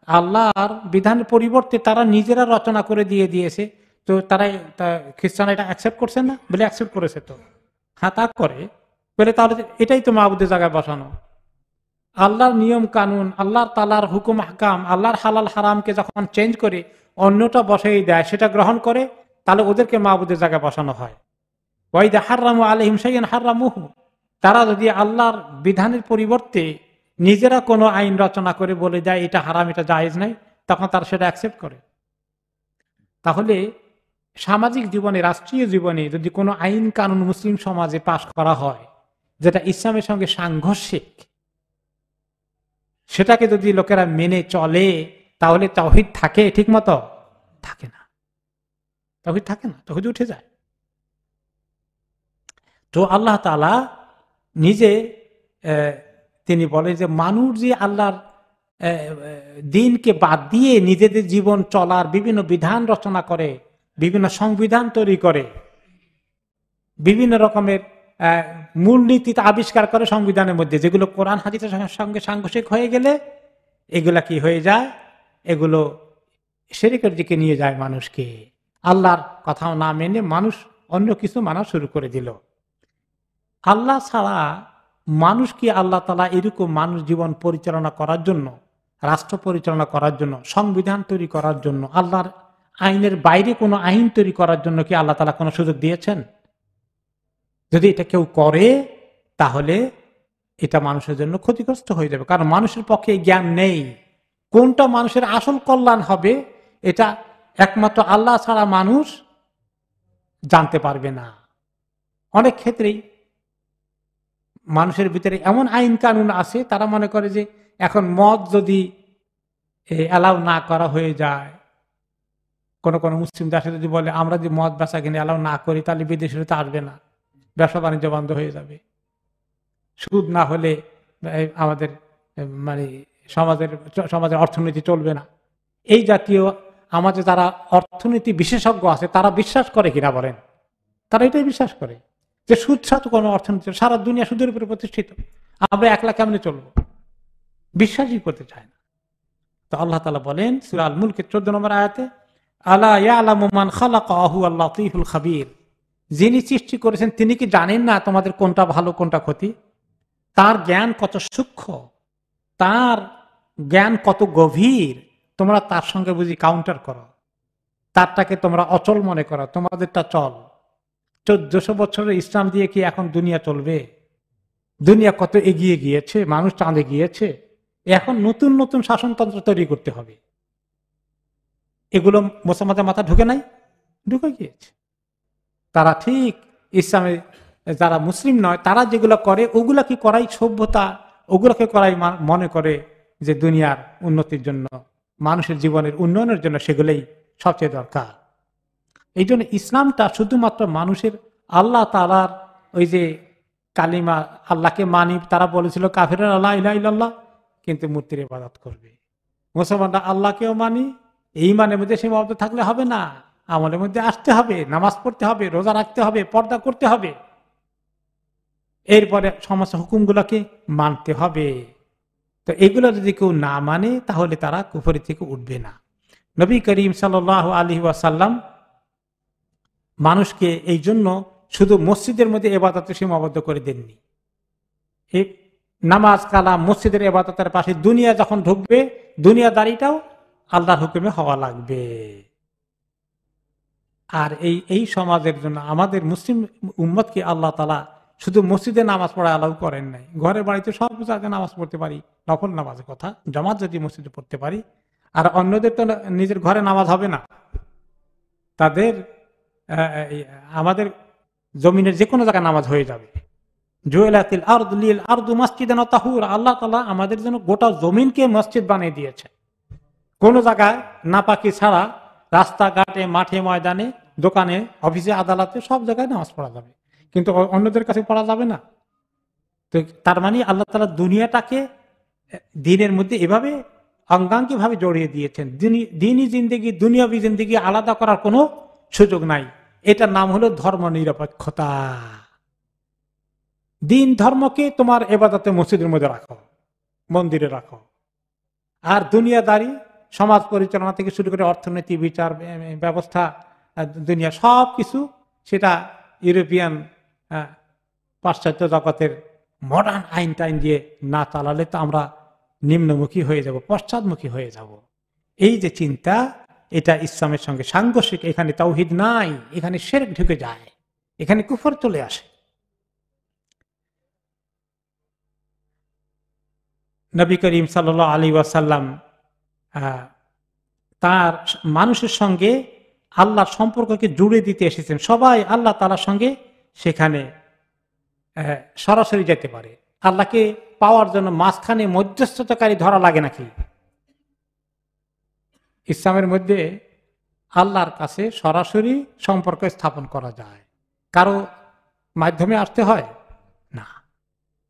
আল্লাহর বিধানের পরিবর্তে তারা নিজেরা রচনা করে দিয়েছে। তো তারা খ্রিস্টান এটা অ্যাকসেপ্ট করছে না বলে অ্যাকসেপ্ট করেছে, তো হ্যাঁ তা করে বলে, তাহলে এটাই তো মাহবুদের জায়গায় বসানো। আল্লাহর নিয়ম কানুন, আল্লাহর তালার হুকুম হাকাম, আল্লাহর হালাল হারামকে যখন চেঞ্জ করে অন্যটা বসাই দেয়, সেটা গ্রহণ করে, তাহলে ওদেরকে মাহবুদের জায়গায় বসানো হয়। ওয়াইদা হাররামু আলাইহিম শাইআন হাররামুহু, তারা যদি আল্লাহর বিধানের পরিবর্তে নিজেরা কোনো আইন রচনা করে বলে দেয় এটা হারাম এটা জায়েজ নাই, তখন তারা সেটা অ্যাকসেপ্ট করে। তাহলে সামাজিক জীবনে, রাষ্ট্রীয় জীবনে যদি কোনো আইন কানুন মুসলিম সমাজে পাশ করা হয় যেটা ইসলামের সঙ্গে সাংঘর্ষিক, সেটাকে যদি লোকেরা মেনে চলে তাহলে তাওহীদ থাকে? ঠিক মতো থাকে না, তাওহীদ থাকে না, তাওহীদ উঠে যায়। তো আল্লাহ তাআলা নিজে তিনি বলে যে মানুষ যে আল্লাহর দিনকে বাদ দিয়ে নিজেদের জীবন চলার বিভিন্ন বিধান রচনা করে, বিভিন্ন সংবিধান তৈরি করে, বিভিন্ন রকমের মূলনীতি আবিষ্কার করে সংবিধানের মধ্যে, যেগুলো কোরআন হাদিসের সঙ্গে সাংঘর্ষিক হয়ে গেলে এগুলা কি হয়ে যায়, এগুলো শিরকের দিকে নিয়ে যায় মানুষকে। আল্লাহর কথাও না মেনে মানুষ অন্য কিছু মানা শুরু করে দিল। আল্লাহ ছাড়া মানুষ কি আল্লাহ তাআলা এরকম মানুষ জীবন পরিচালনা করার জন্য, রাষ্ট্র পরিচালনা করার জন্য, সংবিধান তৈরি করার জন্য, আল্লাহর আইনের বাইরে কোনো আইন তৈরি করার জন্য কি আল্লাহ তাআলা কোনো সুযোগ দিয়েছেন? যদি এটা কেউ করে তাহলে এটা মানুষের জন্য ক্ষতিগ্রস্ত হয়ে যাবে, কারণ মানুষের পক্ষে জ্ঞান নেই। কোনটা মানুষের আসল কল্যাণ হবে এটা একমাত্র আল্লাহ ছাড়া মানুষ জানতে পারবে না। অনেক ক্ষেত্রেই মানুষের ভিতরে এমন আইন কানুন আছে, তারা মনে করে যে এখন মদ যদি অ্যালাউ না করা হয়ে যায়, কোন কোন মুসলিম দেশে যদি বলে আমরা যদি মদ বেচা কিনে অ্যালাউ না করি তাহলে বিদেশিরা তো আসবে না, ব্যবসা বাণিজ্য বন্ধ হয়ে যাবে, সুদ না হলে আমাদের মানে সমাজের অর্থনীতি চলবে না। এই জাতীয় আমাদের যারা অর্থনীতি বিশেষজ্ঞ আছে তারা বিশ্বাস করে কিনা বলেন? তারা এটাই বিশ্বাস করে যে সুদ ছাড়া কোনো অর্থনীতি, সারা দুনিয়া সুদের উপরে প্রতিষ্ঠিত, আমরা একলা কেমনে চলবো, বিশ্বাসই করতে চায় না। তো আল্লাহ তাআলা বলেন সূরা আল মুলকের 14 নম্বর আয়াতে, আলা ইয়ালামু মান খালাকা ওয়া হুয়াল লাতীফুল খাবীর, যিনি সৃষ্টি করেছেন তিনি কি জানেন না তোমাদের কোনটা ভালো কোনটা ক্ষতি? তার জ্ঞান কত সূক্ষ্ম, তার জ্ঞান কত গভীর, তোমরা তার সঙ্গে বুঝি কাউন্টার করো, তারটাকে তোমরা অচল মনে করো, তোমাদেরটা চল। 1400 বছরের ইসলাম দিয়ে কি এখন দুনিয়া চলবে? দুনিয়া কত এগিয়ে গিয়েছে, মানুষ চাঁদে গিয়েছে, এখন নতুন নতুন শাসনতন্ত্র তৈরি করতে হবে। এগুলো মুসলমানদের মাথা ঢুকে নাই? ঢুকে গিয়েছে। তারা ঠিক ইসলামে যারা মুসলিম নয় তারা যেগুলো করে ওগুলা কি করাই সভ্যতা, ওগুলোকে করাই মনে করে যে দুনিয়ার উন্নতির জন্য, মানুষের জীবনের উন্নয়নের জন্য সেগুলোই সবচেয়ে দরকার। এই জন্য ইসলামটা শুধুমাত্র মানুষের আল্লাহ তাআলার ওই যে কালিমা, আল্লাহকে মানি, তারা বলেছিল কাফিররা লা ইলাহা ইল্লাল্লাহ, কিন্তু মূর্তির ইবাদত করবে। মুসলমানরা আল্লাহকেও মানি, এই মানের মধ্যে সীমাবদ্ধ থাকলে হবে না, আমলের মধ্যে আসতে হবে, নামাজ পড়তে হবে, রোজা রাখতে হবে, পর্দা করতে হবে, এরপরে সমস্ত হুকুমগুলোকে মানতে হবে। তো এগুলো যদি কেউ না মানে তাহলে তারা কুফরি থেকে উঠবে না। নবী করিম সাল্লাল্লাহু আলাইহি ওয়াসাল্লাম মানুষকে এই জন্য শুধু মসজিদের মধ্যে ইবাদতে সীমাবদ্ধ করে দেননি। এই নামাজ কালাম মসজিদের ইবাদতের পাশে দুনিয়া যখন ঢুকবে, দুনিয়াদারিটাও আল্লাহর হুকুমে হওয়া লাগবে। আর এই সমাজের জন্য আমাদের মুসলিম উম্মতকে আল্লাহ তাআলা শুধু মসজিদে নামাজ পড়া অ্যালাউ করেন নাই, ঘরের বাড়িতে সব জায়গায় নামাজ পড়তে পারি, নফল নামাজের কথা, জামাত যদি মসজিদে পড়তে পারি। আর অন্যদের তো নিজের ঘরে নামাজ হবে না, তাদের আমাদের জমিনের যে কোনো জায়গায় নামাজ হয়ে যাবে। জুইলাতিল আরদু লিল আরদু মাসজিদান ওয়া তাহুরা, আল্লাহ তাআলা আমাদের জন্য গোটা জমিনকে মসজিদ বানিয়ে দিয়েছে। কোন জায়গায় নাপাকি ছাড়া রাস্তাঘাটে, মাঠে, ময়দানে, দোকানে, অফিসে, আদালতে সব জায়গায় নামাজ পড়া যাবে, কিন্তু অন্যদের কাছে পড়া যাবে না। তো তার মানে আল্লাহ তাআলা দুনিয়াটাকে দিনের মধ্যে এভাবে অঙ্গাঙ্গি ভাবে জড়িয়ে দিয়েছেন। দিনই জিন্দেগি, দুনিয়াবি জিন্দেগি আলাদা করার কোনো সুযোগ নাই। এটার নাম হলো ধর্ম নিরপেক্ষতা। দিন ধর্মকে তোমার ইবাদতে মসজিদের মধ্যে রাখো, মন্দিরে রাখো, আর দুনিয়াদারি সমাজ পরিচালনা থেকে শুরু করে অর্থনীতি, বিচার ব্যবস্থা, দুনিয়া সব কিছু সেটা ইউরোপিয়ান পাশ্চাত্য জগতের মডার্ন আইন টাইন দিয়ে না চালালে তো আমরা নিম্নমুখী হয়ে যাব, পশ্চাৎমুখী হয়ে যাব। এই যে চিন্তা, এটা ইসলামের সঙ্গে সাংঘর্ষিক। এখানে তাওহীদ নাই, এখানে শিরক ঢুকে যায়, এখানে কুফর চলে আসে। নবী করিম সাল্লাল্লাহু আলাইহি ওয়াসাল্লাম তার মানুষের সঙ্গে আল্লাহর সম্পর্ককে জুড়ে দিতে এসেছেন। সবাই আল্লাহ তাআলার সঙ্গে সেখানে সরাসরি যেতে পারে। আল্লাহকে পাওয়ার জন্য মাঝখানে মধ্যস্থতাকারী ধরা লাগে নাকি? ইসলামের মধ্যে আল্লাহর কাছে সরাসরি সম্পর্ক স্থাপন করা যায়, কারো মাধ্যমে আসতে হয় না।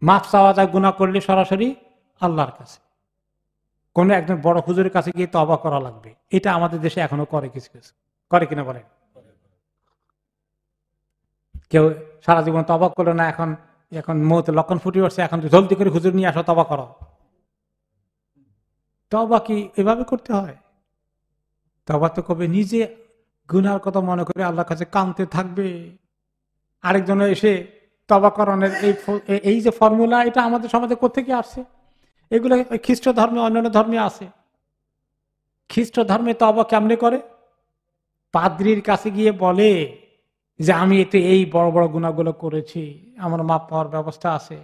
মাফ চাওয়া যায় গুনাহ করলে সরাসরি আল্লাহর কাছে, কোন একজন বড় হুজুরের কাছে গিয়ে তওবা করা লাগবে। এটা আমাদের দেশে এখনো করে, কিছু কিছু করে কিনা বলেন? কেউ সারা জীবন তওবা করলো না, এখন এখন মৌত লক্ষণ ফুটে উঠছে, এখন জলদি করে হুজুর নিয়ে আসো, তওবা করো। তওবা কি এভাবে করতে হয়? তওবা তো কবে নিজে গুনার কথা মনে করে আল্লাহর কাছে কাঁদতে থাকবে, আরেকজন এসে তওবা করানোর এই যে ফর্মুলা, এটা আমাদের সমাজে কোত্থেকে আসছে? এগুলো খ্রিস্ট ধর্মে, অন্যান্য ধর্মে আছে। খ্রিস্ট ধর্মে তওবা কেমনে করে? পাদ্রীর কাছে গিয়ে বলে যে আমি এতে এই বড় বড় গুনাহগুলো করেছি, আমার মাপ পাওয়ার ব্যবস্থা আছে।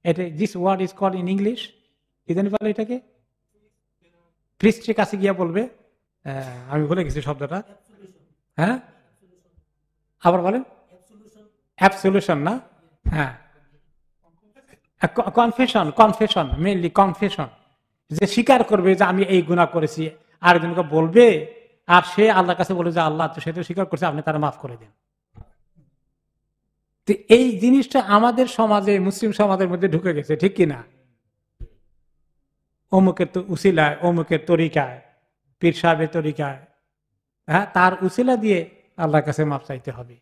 এটা this word is called in English, কি জানি বলে এটাকে? প্রিস্টের কাছে গিয়ে বলবে, আমি ভুলে গেছি শব্দটা। হ্যাঁ, আবার বলেন। অ্যাবসলিউশন না? হ্যাঁ, কনফেশন, কনফেশন, মেইনলি কনফেশন, যে স্বীকার করবে যে আমি এই গুনাহ করেছি, আরেকজনকে বলবে, আর সে আল্লাহর কাছে বলে যে আল্লাহ তো সেটা স্বীকার করছে, আপনি তারা মাফ করে দেন। তো এই জিনিসটা আমাদের সমাজে, মুসলিম সমাজের মধ্যে ঢুকে গেছে, ঠিক কিনা? অমুকের তো উসিলায়, অমুকের তরিকায়, পীর সাহেবের তরিকায়, হ্যাঁ, তার উসিলা দিয়ে আল্লাহর কাছে মাফ চাইতে হবে।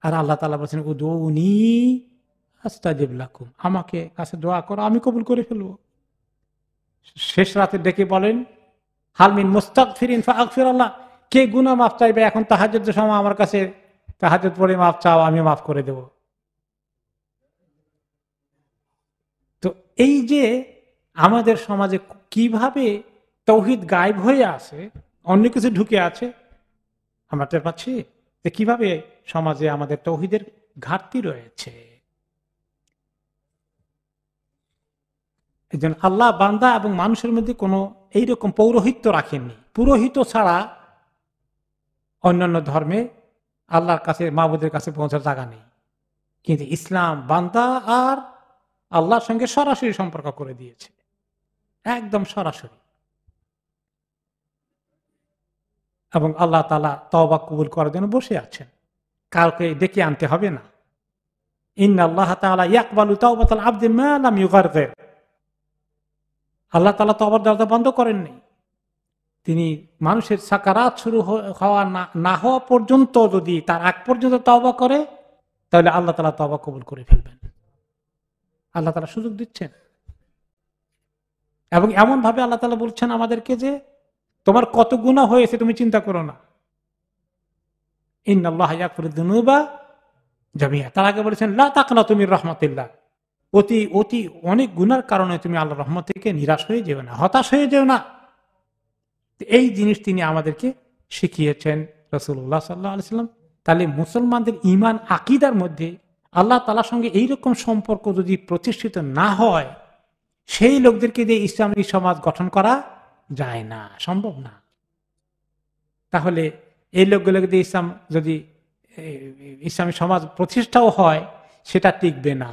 আর আল্লাহ তাআলা বলেছেন উদউনি আস্তাজিব লাকুম, আমাকে কাছে দোয়া করো, আমি কবুল করে ফেলবো। শেষ রাতে ডেকে বলেন হালমিন মুস্তাগফিরিন ফাগফির আল্লাহ, কে গুনাহ মাফ চাইবে এখন তাহাজ্জুদের সময় আমার কাছে, তাহাজ্জুদ পড়ে মাফ চাও, আমি মাফ করে দেব। তো এই যে আমাদের সমাজে কিভাবে তাওহীদ গায়েব হয়ে আছে, অন্য কিছু ঢুকে আছে, আমরা টের পাচ্ছি যে কিভাবে সমাজে আমাদের তাওহীদের ঘাটতি রয়েছে। এই জন্য আল্লাহ বান্দা এবং মানুষের মধ্যে কোনো এইরকম পৌরোহিত্য রাখেননি। পুরোহিত ছাড়া অন্যান্য ধর্মে আল্লাহর কাছে, মাবুদের কাছে পৌঁছার জায়গা নেই। কিন্তু ইসলাম বান্দা আর আল্লাহর সঙ্গে সরাসরি সম্পর্ক করে দিয়েছে, একদম সরাসরি। এবং আল্লাহ তাআলা তওবা কবুল করার জন্য বসে আছেন, কাউকে ডেকে আনতে হবে না। ইন্নাল্লাহ তাআলা ইয়াকবালু তাওবাতাল আবদি মা লাম ইউগারগির, আল্লাহ তাআলা তওবার দরজা বন্ধ করেননি। তিনি মানুষের সাকারাত শুরু হওয়া না হওয়া পর্যন্ত, যদি তার আগ পর্যন্ত তওবা করে, তাহলে আল্লাহ তাআলা তওবা কবুল করে ফেলবেন। আল্লাহ তাআলা সুযোগ দিচ্ছেন। এবং এমন ভাবে আল্লাহ তাআলা বলছেন আমাদেরকে যে তোমার কত গুনাহ হয়েছে তুমি চিন্তা করো না, ইন্নাল্লাহা ইয়াগফিরুয যুনুবা জামিআ। তার আগে বলেছেন লা তাকনাতু মির রাহমাতিল্লাহ, অতি অতি অনেক গুনার কারণে তুমি আল্লাহর রহমত থেকে নিরাশ হয়ে যেও না, হতাশ হয়ে যেও না। এই জিনিস তিনি আমাদেরকে শিখিয়েছেন রাসূলুল্লাহ সাল্লাল্লাহু আলাইহি ওয়াসাল্লাম। তাহলে মুসলমানদের ঈমান আকীদার মধ্যে আল্লাহ তাআলার সঙ্গে এইরকম সম্পর্ক যদি প্রতিষ্ঠিত না হয়, সেই লোকদেরকে দিয়ে ইসলামী সমাজ গঠন করা যায় না, সম্ভব না। তাহলে এই লোকগুলোকে দিয়ে ইসলাম যদি ইসলামী সমাজ প্রতিষ্ঠাও হয়, সেটা টিকবে না।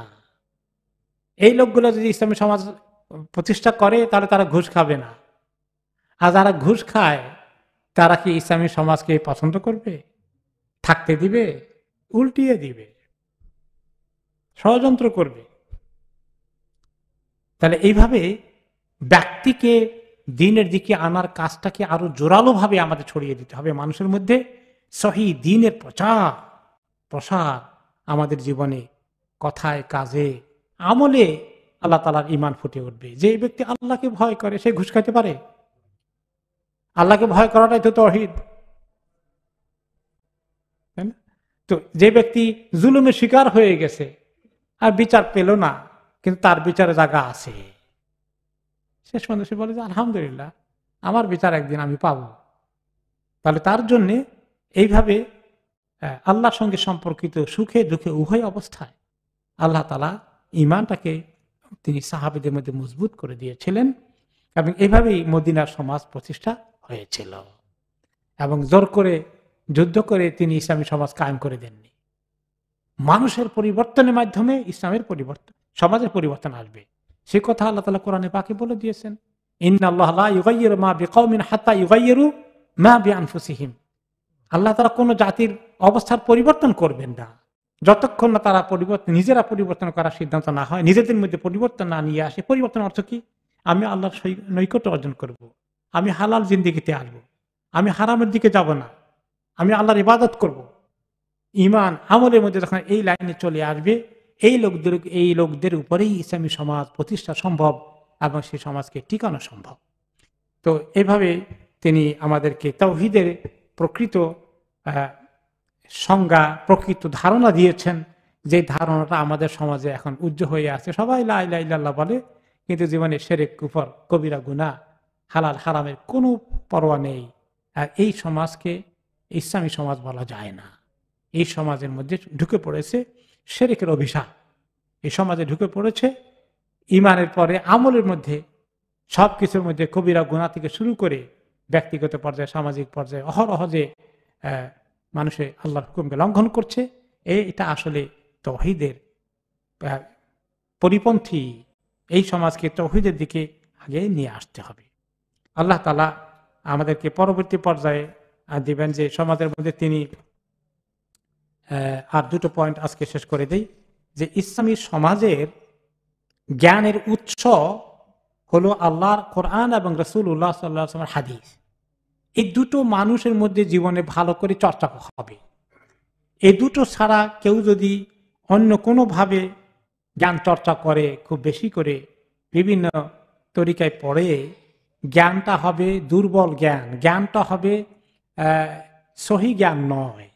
এই লোকগুলো যদি ইসলামী সমাজ প্রতিষ্ঠা করে তাহলে তারা ঘুষ খাবে না। আর যারা ঘুষ খায় তারা কি ইসলামী সমাজকে পছন্দ করবে, থাকতে দিবে? উল্টিয়ে দিবে, ষড়যন্ত্র করবে। তাহলে এইভাবে ব্যক্তিকে দ্বীনের দিকে আনার কাজটাকে আরো জোরালো ভাবে আমাদের ছড়িয়ে দিতে হবে। মানুষের মধ্যে সহিহ দ্বীনের প্রসার আমাদের জীবনে, কথায়, কাজে, আমলে আল্লাহ তাআলার ঈমান ফুটে উঠবে। যে ব্যক্তি আল্লাহকে ভয় করে সে ঘুষ খাইতে পারে? আল্লাহকে ভয় করাটাই তো তাওহীদ, তাই না? তো যে ব্যক্তি জুলুমের শিকার হয়ে গেছে আর বিচার পেল না, কিন্তু তার বিচারে জায়গা আছে, শেষ পর্যন্ত সে বলে যে আলহামদুলিল্লাহ আমার বিচার একদিন আমি পাবো। তাহলে তার জন্য এইভাবে আল্লাহর সঙ্গে সম্পর্কিত সুখে দুঃখে উভয় অবস্থায় আল্লাহ তাআলা ঈমানটাকে তিনি সাহাবীদের মধ্যে মজবুত করে দিয়েছিলেন, এবং এইভাবেই মদিনার সমাজ প্রতিষ্ঠা হয়েছিল। এবং জোর করে যুদ্ধ করে তিনি ইসলামী সমাজ কায়েম করে দেননি। মানুষের পরিবর্তনের মাধ্যমে ইসলামের পরিবর্তন, সমাজের পরিবর্তন আসবে, সে কথা আল্লাহ তাআলা কোরআনে পাকে বলে দিয়েছেন। ইন্নাল্লাহা লা ইউগাইয়িরু মা বিকওমিন হাত্তা ইউগাইয়িরু মা বিআনফুসিহিম। আল্লাহ তাআলা কোন জাতির অবস্থার পরিবর্তন করবেন না যতক্ষণ না তারা নিজেরা পরিবর্তন করার সিদ্ধান্ত না হয়, নিজেদের মধ্যে পরিবর্তন না নিয়ে আসে। পরিবর্তন অর্থ কি? আমি আল্লাহর নৈকট্য অর্জন করব, আমি হালাল জিন্দেগিতে আসবো, আমি হারামের দিকে যাব না, আমি আল্লাহর ইবাদত করব। ঈমান আমলের মধ্যে যখন এই লাইনে চলে আসবে, এই লোকদের উপরেই ইসলামী সমাজ প্রতিষ্ঠা সম্ভব এবং সেই সমাজকে টিকানো সম্ভব। তো এইভাবে তিনি আমাদেরকে তাওহীদের প্রকৃত সংজ্ঞা, প্রকৃত ধারণা দিয়েছেন, যে ধারণাটা আমাদের সমাজে এখন উজ্জ্বল হয়ে আছে। সবাই লা ইলাহা ইল্লাল্লাহ বলে, কিন্তু জীবনে শিরক, কুফর, কবিরা গুনাহ, হালাল হারামের কোনো পরোয়া নেই। আর এই সমাজকে ইসলামী সমাজ বলা যায় না। এই সমাজের মধ্যে ঢুকে পড়েছে শিরকের অভিশাপ, এই সমাজে ঢুকে পড়েছে ঈমানের পরে আমলের মধ্যে সবকিছুর মধ্যে কবিরা গুনাহ থেকে শুরু করে ব্যক্তিগত পর্যায়ে, সামাজিক পর্যায়ে অহরহ যে মানুষে আল্লাহর হুকুমকে লঙ্ঘন করছে, এটা আসলে তাওহীদের পরিপন্থী। এই সমাজকে তাওহীদের দিকে আগে নিয়ে আসতে হবে। আল্লাহ তাআলা আমাদেরকে পরবর্তী পর্যায়ে দিবেন যে সমাজের মধ্যে তিনি আর দুটো পয়েন্ট আজকে শেষ করে দেই, যে ইসলামী সমাজের জ্ঞানের উৎস হলো আল্লাহর কোরআন এবং রাসূলুল্লাহ সাল্লাল্লাহু আলাইহি ওয়াসাল্লামের হাদিস। এই দুটো মানুষের মধ্যে জীবনে ভালো করে চর্চা হবে। এই দুটো ছাড়া কেউ যদি অন্য কোনোভাবে জ্ঞান চর্চা করে, খুব বেশি করে বিভিন্ন তরিকায় পড়ে, জ্ঞানটা হবে দুর্বল জ্ঞান, জ্ঞানটা হবে সহি জ্ঞান নয়।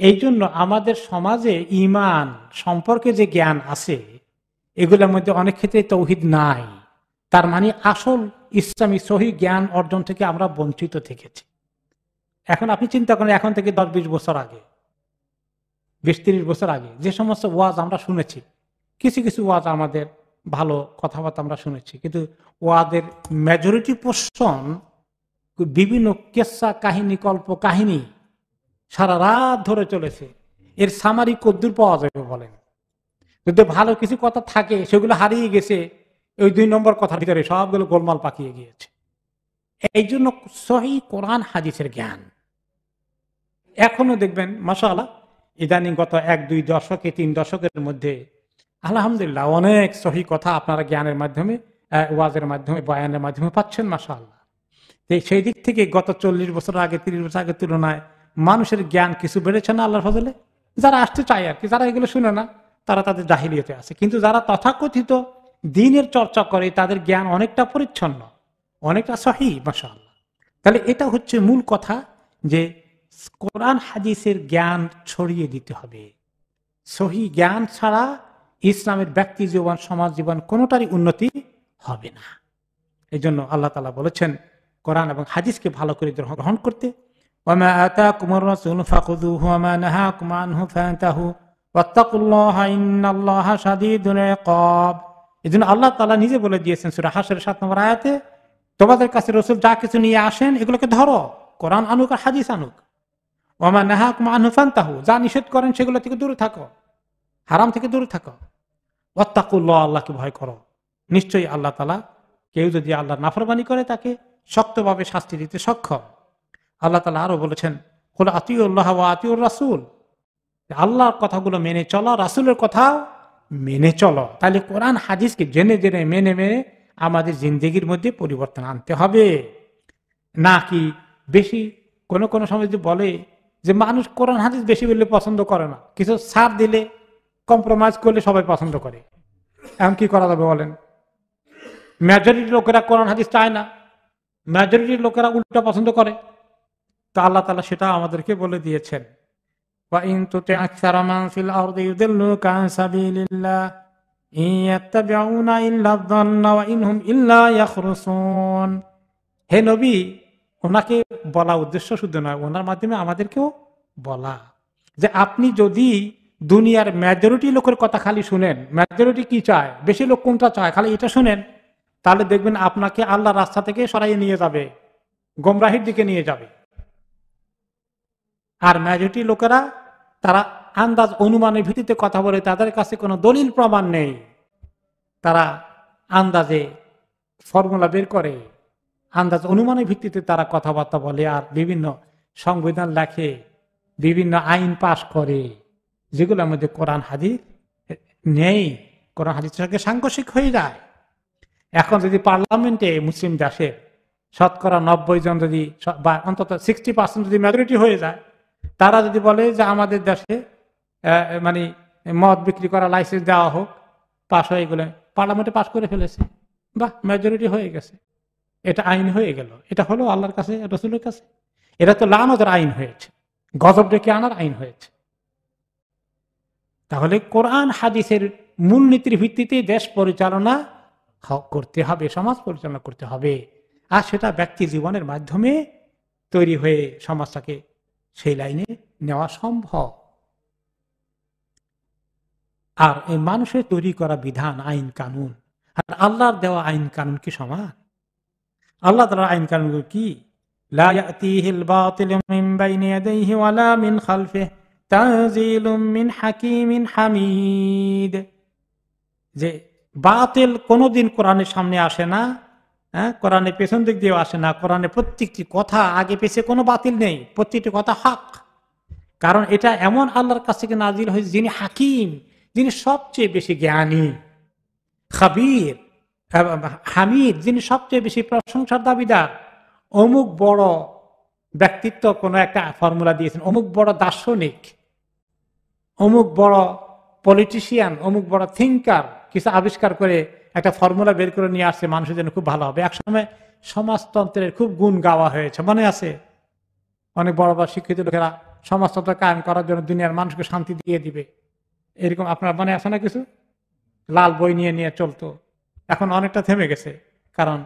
এই জন্য আমাদের সমাজে ঈমান সম্পর্কে যে জ্ঞান আছে, এগুলোর মধ্যে অনেক ক্ষেত্রে তাওহীদ নাই। তার মানে আসল ইসলামী সহি জ্ঞান অর্জন থেকে আমরা বঞ্চিত থেকেছি। এখন আপনি চিন্তা করেন, এখন থেকে 10-20 বছর আগে, 20-30 বছর আগে যে সমস্ত ওয়াজ আমরা শুনেছি, কিছু কিছু ওয়াজ আমাদের ভালো কথাবার্তা আমরা শুনেছি, কিন্তু ওয়াজের মেজরিটি পোর্শন বিভিন্ন কেসা কাহিনী, কল্প কাহিনী সারা রাত ধরে চলেছে। এর সামারি কদ্দুর পাওয়া যাবে বলেন? যদি ভালো কিছু কথা থাকে সেগুলো হারিয়ে গেছে ওই 2 নম্বর কথার ভিতরে, সবগুলো গোলমাল পাকিয়ে গিয়েছে। এই জন্য সহিহ কোরআন হাদিসের জ্ঞান এখনো দেখবেন মাশাআল্লাহ, ইদানিং গত 1-2 দশকে 3 দশকের মধ্যে আলহামদুলিল্লাহ অনেক সহিহ কথা আপনারা জ্ঞানের মাধ্যমে, ওয়াজের মাধ্যমে, বয়ানের মাধ্যমে পাচ্ছেন মাশাআল্লাহ। সেই দিক থেকে গত 40 বছর আগে, 30 বছর আগের তুলনায় মানুষের জ্ঞান কিছু বেড়েছে না আল্লাহর ফজলে? যারা আসতে চায় আর কি, যারা এগুলো শুনে না তারা তাদের জাহিলিয়তে আছে। কিন্তু যারা তথাকথিত দ্বীনের চর্চা করে, তাদের জ্ঞান অনেকটা পরিচ্ছন্ন, অনেকটা সহিহ, মাশাআল্লাহ। তাহলে এটা হচ্ছে মূল কথা, যে কোরআন হাদিসের জ্ঞান ছড়িয়ে দিতে হবে। সহিহ জ্ঞান ছাড়া ইসলামের ব্যক্তি জীবন, সমাজ জীবন কোনোটারই উন্নতি হবে না। এই জন্য আল্লাহ তাআলা বলেছেন কোরআন এবং হাদিসকে ভালো করে গ্রহণ করতে। ওয়ামা আতাকুমুর রাসূলু ফাখুযুহু ওয়ামা নাহাকুম আনহু ফান্তাহু ওয়াত্তাকুল্লাহা ইন্নাল্লাহা শাদীদুল ইকাব। এজন্য আল্লাহ তাআলা নিজে বলে দিয়েছেন সূরা হাশরের 7 নম্বর আয়াতে, তোমাদের কাছে রাসূল যা কিছু নিয়ে আসেন এগুলোকে ধরো, কোরআন আনুক আর হাদিস আনুক। ওয়ামা নাহাকুম আনহু ফান্তাহু, যা নিষেধ করেন সেগুলো থেকে দূরে থাকো, হারাম থেকে দূরে থাকো। ওয়াত্তাকুল্লাহ, আল্লাহকে ভয় করো। নিশ্চয়ই আল্লাহ তাআলা কেউ যদি আল্লাহর নাফরমানি করে তাকে শক্তভাবে শাস্তি দিতে সক্ষম। আল্লাহ তাআলা আরো বলেছেন, কুল আতিউল্লাহ ওয়া আতিউর রাসূল, আল্লাহর কথাগুলো মেনে চলো, রাসূলের কথাও মেনে চলো। তাহলে কোরআন হাদিসকে জেনে জেনে মেনে মেনে আমাদের জিন্দেগির মধ্যে পরিবর্তন আনতে হবে। নাকি বেশি কোন সময় যদি বলে যে মানুষ কোরআন হাদিস বেশি বললে পছন্দ করে না, কিছু ছাড় দিলে, কম্প্রোমাইজ করলে সবাই পছন্দ করে, এখন কি করা যাবে বলেন? মেজরিটি লোকেরা কোরআন হাদিস চায় না, মেজরিটির লোকেরা উল্টা পছন্দ করে। তা আল্লাহ তাআলা সেটা আমাদেরকে বলে দিয়েছেন, ওয়া ইন তুতি আকসারা মান ফিল আরদি ইউদিল্লুকা আন সাবিলিল্লাহ ইয়াত্তাবিউনা ইল্লা যান্না ওয়া ইনহুম ইল্লা ইয়াখরুসুন। হে নবী, ওনাকে বলা উদ্দেশ্য শুধু নয়, ওনার মাধ্যমে আমাদেরকেও বলা যে আপনি যদি দুনিয়ার মেজরিটি লোকের কথা খালি শুনেন, মেজরিটি কি চায়, বেশি লোক কোনটা চায়, খালি এটা শুনেন, তাহলে দেখবেন আপনাকে আল্লাহ রাস্তা থেকে সরাইয়ে নিয়ে যাবে, গোমরাহির দিকে নিয়ে যাবে। আর মেজরিটি লোকেরা তারা আন্দাজ অনুমানের ভিত্তিতে কথা বলে, তাদের কাছে কোনো দলিল প্রমাণ নেই, তারা আন্দাজে ফর্মুলা বের করে, আন্দাজ অনুমানের ভিত্তিতে তারা কথাবার্তা বলে, আর বিভিন্ন সংবিধান লেখে, বিভিন্ন আইন পাশ করে, যেগুলোর মধ্যে কোরআন হাদিস নেই, কোরআন হাদিসের সঙ্গে সাংঘর্ষিক হয়ে যায়। এখন যদি পার্লামেন্টে মুসলিম দেশে শতকরা 90 জন যদি, বা অন্তত 60% যদি মেজরিটি হয়ে যায়, তারা যদি বলে যে আমাদের দেশে মানে মদ বিক্রি করা লাইসেন্স দেওয়া হোক, পাশ হয়ে গেলে, পার্লামেন্টে পাশ করে ফেলেছে, বাহ, মেজরিটি হয়ে গেছে, এটা আইন হয়ে গেল। এটা হলো আল্লাহর কাছে, রাসূলের কাছে এটা তো লানতের আইন হয়েছে, গজব ডেকে আনার আইন হয়েছে। তাহলে কোরআন হাদিসের মূলনীতির ভিত্তিতে দেশ পরিচালনা করতে হবে, সমাজ পরিচালনা করতে হবে, আর সেটা ব্যক্তি জীবনের মাধ্যমে তৈরি হয়ে সমাজটাকে সেই লাইনে নেওয়া সম্ভব। আর এই মানুষের তৈরি করা বিধান, আইন কানুন আর আল্লাহর দেওয়া আইন কানুন কি সমান? আল্লাহ তাআলার আইন কানুন কি? লা ইয়াতিহিল বাতিলু মিন বাইনি ইয়াদাইহি ওয়ালা মিন খালফিহি তানজিলুম মিন হাকিমিন হামিদ। যে বাতিল কোনদিন কোরআনের সামনে আসে না, কোরআনের পেছন দিক দিয়ে আসে না, কোরআনের প্রত্যেকটি কথা আগে পেছে কোনো বাতিল নেই, প্রত্যেকটি কথা হক। কারণ এটা এমন আল্লাহর কাছ থেকে নাজিল হয়েছে যিনি হাকিম, যিনি সবচেয়ে বেশি জ্ঞানী, খাবির, হামিদ, যিনি সবচেয়ে বেশি প্রশংসার দাবিদার। অমুক বড় ব্যক্তিত্ব কোনো একটা ফর্মুলা দিয়েছেন, অমুক বড় দার্শনিক, অমুক বড় পলিটিশিয়ান, অমুক বড় থিঙ্কার কিছু আবিষ্কার করে একটা ফর্মুলা বের করে নিয়ে আসছে, মানুষের জন্য খুব ভালো হবে। একসময় সমাজতন্ত্রের খুব গুণ গাওয়া হয়েছে, মনে আছে? অনেক বড় বড় শিক্ষিত লোকেরা সমাজতন্ত্র কায়েম করার জন্য দুনিয়ার মানুষকে শান্তি দিয়ে দিবে, এরকম আপনার মনে আছে না? কিছু লাল বই নিয়ে নিয়ে চলতো। এখন অনেকটা থেমে গেছে, কারণ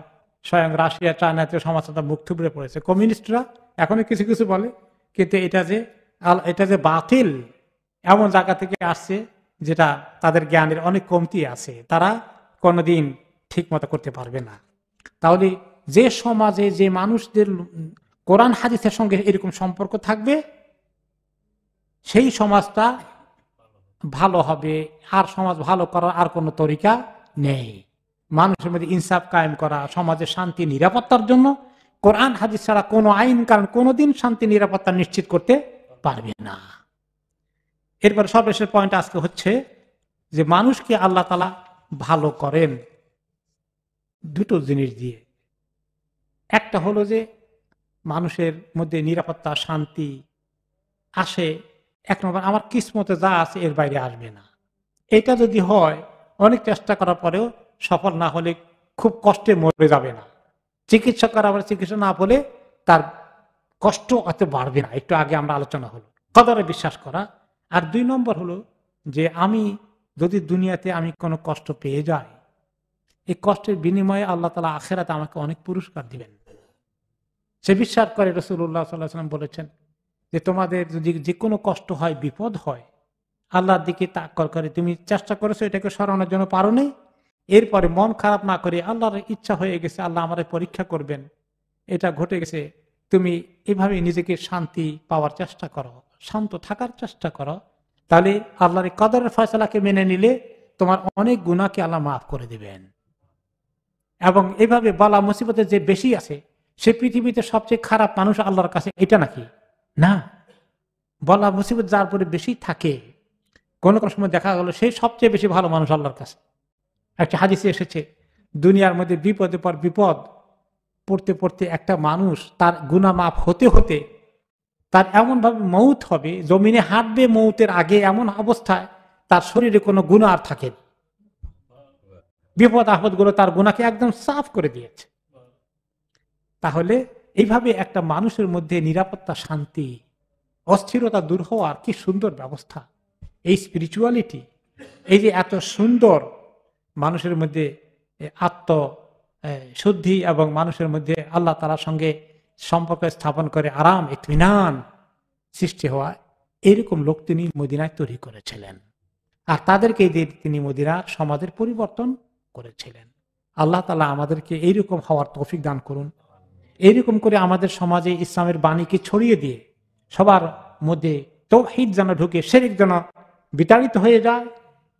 স্বয়ং রাশিয়া, চায়নাতে সমাজতন্ত্র মুখ থুবড়ে পড়েছে। কমিউনিস্টরা এখনো কিছু কিছু বলে, কিন্তু এটা যে বাতিল এমন জায়গা থেকে আসছে যেটা তাদের জ্ঞানের অনেক কমতি আছে, তারা কোনোদিন ঠিক মতো করতে পারবে না। তাহলে যে সমাজে যে মানুষদের কোরআন হাদিসের সঙ্গে এরকম সম্পর্ক থাকবে, সেই সমাজটা ভালো হবে। আর সমাজ ভালো করার আর কোনো তরিকা নেই। মানুষের মধ্যে ইনসাফ কায়েম করা, সমাজের শান্তি নিরাপত্তার জন্য কোরআন হাদিস ছাড়া কোনো আইন কারণ কোনোদিন শান্তি নিরাপত্তা নিশ্চিত করতে পারবে না। এরপর সর্বশেষ পয়েন্ট আজকে হচ্ছে যে মানুষকে আল্লাহ তাআলা ভালো করেন দুটো জিনিস দিয়ে। একটা হলো যে মানুষের মধ্যে নিরাপত্তা, শান্তি আসে, এক নম্বর আমার কিসমতে যা আছে এর বাইরে আসবে না। এটা যদি হয়, অনেক চেষ্টা করার পরেও সফল না হলে খুব কষ্টে মরে যাবে না, চিকিৎসকের আবার চিকিৎসা না বলে তার কষ্ট অত বাড়বে না। একটু আগে আমরা আলোচনা হলো কদরে বিশ্বাস করা। আর 2 নম্বর হলো যে আমি যদি দুনিয়াতে আমি কোনো কষ্ট পেয়ে যাই, এই কষ্টের বিনিময়ে আল্লাহ তাআলা আখিরাতে আমাকে অনেক পুরস্কার দিবেন। সে বিশ্বাস করে রাসূলুল্লাহ সাল্লাল্লাহু আলাইহি ওয়াসাল্লাম বলেছেন যে তোমাদের যদি যে কোনো কষ্ট হয়, বিপদ হয়, আল্লাহর দিকে তাক করে তুমি চেষ্টা করেছো এটাকে সরানোর জন্য পারো নাই, এরপরে মন খারাপ না করে আল্লাহর ইচ্ছা হয়ে গেছে, আল্লাহ আমাদের পরীক্ষা করবেন, এটা ঘটে গেছে, তুমি এভাবে নিজেকে শান্তি পাওয়ার চেষ্টা করো, শান্ত থাকার চেষ্টা করো, তাহলে আল্লাহর কদরের ফয়সালাকে মেনে নিলে তোমার অনেক গুনাহকে আল্লাহ মাফ করে দিবেন। এবং এভাবে বালা মুসিবতের যে বেশি আছে, সে পৃথিবীতে সবচেয়ে খারাপ মানুষ আল্লাহর কাছে এটা নাকি না, বালা মুসিবত যার পরে বেশি থাকে কোন কোন সময় দেখা গেল সেই সবচেয়ে বেশি ভালো মানুষ আল্লাহর কাছে। একটা হাদিসে এসেছে দুনিয়ার মধ্যে বিপদে পর বিপদ পড়তে পড়তে একটা মানুষ তার গুনাহ মাফ হতে হতে তার এমন ভাবে মৌত হবে, জমিনে হাঁটবে মৌতের আগে, এমন অবস্থায় তার শরীরে কোনো গুনাহ আর থাকে না। বিপদ আপদ গুলো তার গুনাহকে একদম সাফ করে দিয়েছে। তাহলে এইভাবে একটা মানুষের মধ্যে নিরাপত্তা, শান্তি, অস্থিরতা দূর হওয়ার কি সুন্দর ব্যবস্থা। এই স্পিরিচুয়ালিটি, এই যে এত সুন্দর মানুষের মধ্যে আত্ম শুদ্ধি এবং মানুষের মধ্যে আল্লাহ তাআলার সঙ্গে সম্পর্ক স্থাপন করে আরাম, ইতমিনান সৃষ্টি হওয়া, এরকম লোক তিনি মদিনায় তৈরি করেছিলেন। আর তাদেরকে দিয়ে তিনি মদিনার সমাজের পরিবর্তন করেছিলেন। আল্লাহ তাআলা আমাদেরকে এইরকম হওয়ার তৌফিক দান করুন। এইরকম করে আমাদের সমাজে ইসলামের বাণীকে ছড়িয়ে দিয়ে সবার মধ্যে তাওহীদ যেন ঢুকে, শিরক যেন বিতাড়িত হয়ে যায়,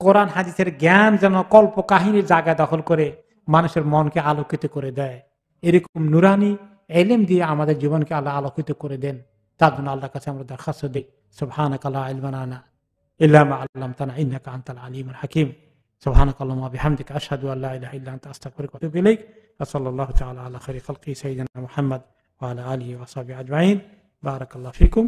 কোরআন হাদিসের জ্ঞান যেন কল্প কাহিনীর জায়গা দখল করে মানুষের মনকে আলোকিত করে দেয়। এরকম নুরানি ইলম দিয়ে আমাদের জীবনকে আল্লাহ আলোকিত করে দেন। তার জন্য আল্লাহর কাছে আমরা দরখাস্ত দিই, সুবহানাকা লা ইলমা লানা ইল্লা মা আল্লামতানা ইন্নাকা আনতাল আলিমুল হাকিম। সুবহানাকাল্লাহুম্মা ওয়া বিহামদিকা আশহাদু আল্লা ইলাহা ইল্লা আনতা আস্তাগফিরুকা ওয়া আতুবু ইলাইক। সাল্লাল্লাহু তাআলা আলা খাইরি খালকি সাইয়্যিদিনা মুহাম্মদ ওয়া আলা আলিহি ওয়া সাহবিহি আজমাইন। বারাকাল্লাহু ফিকুম।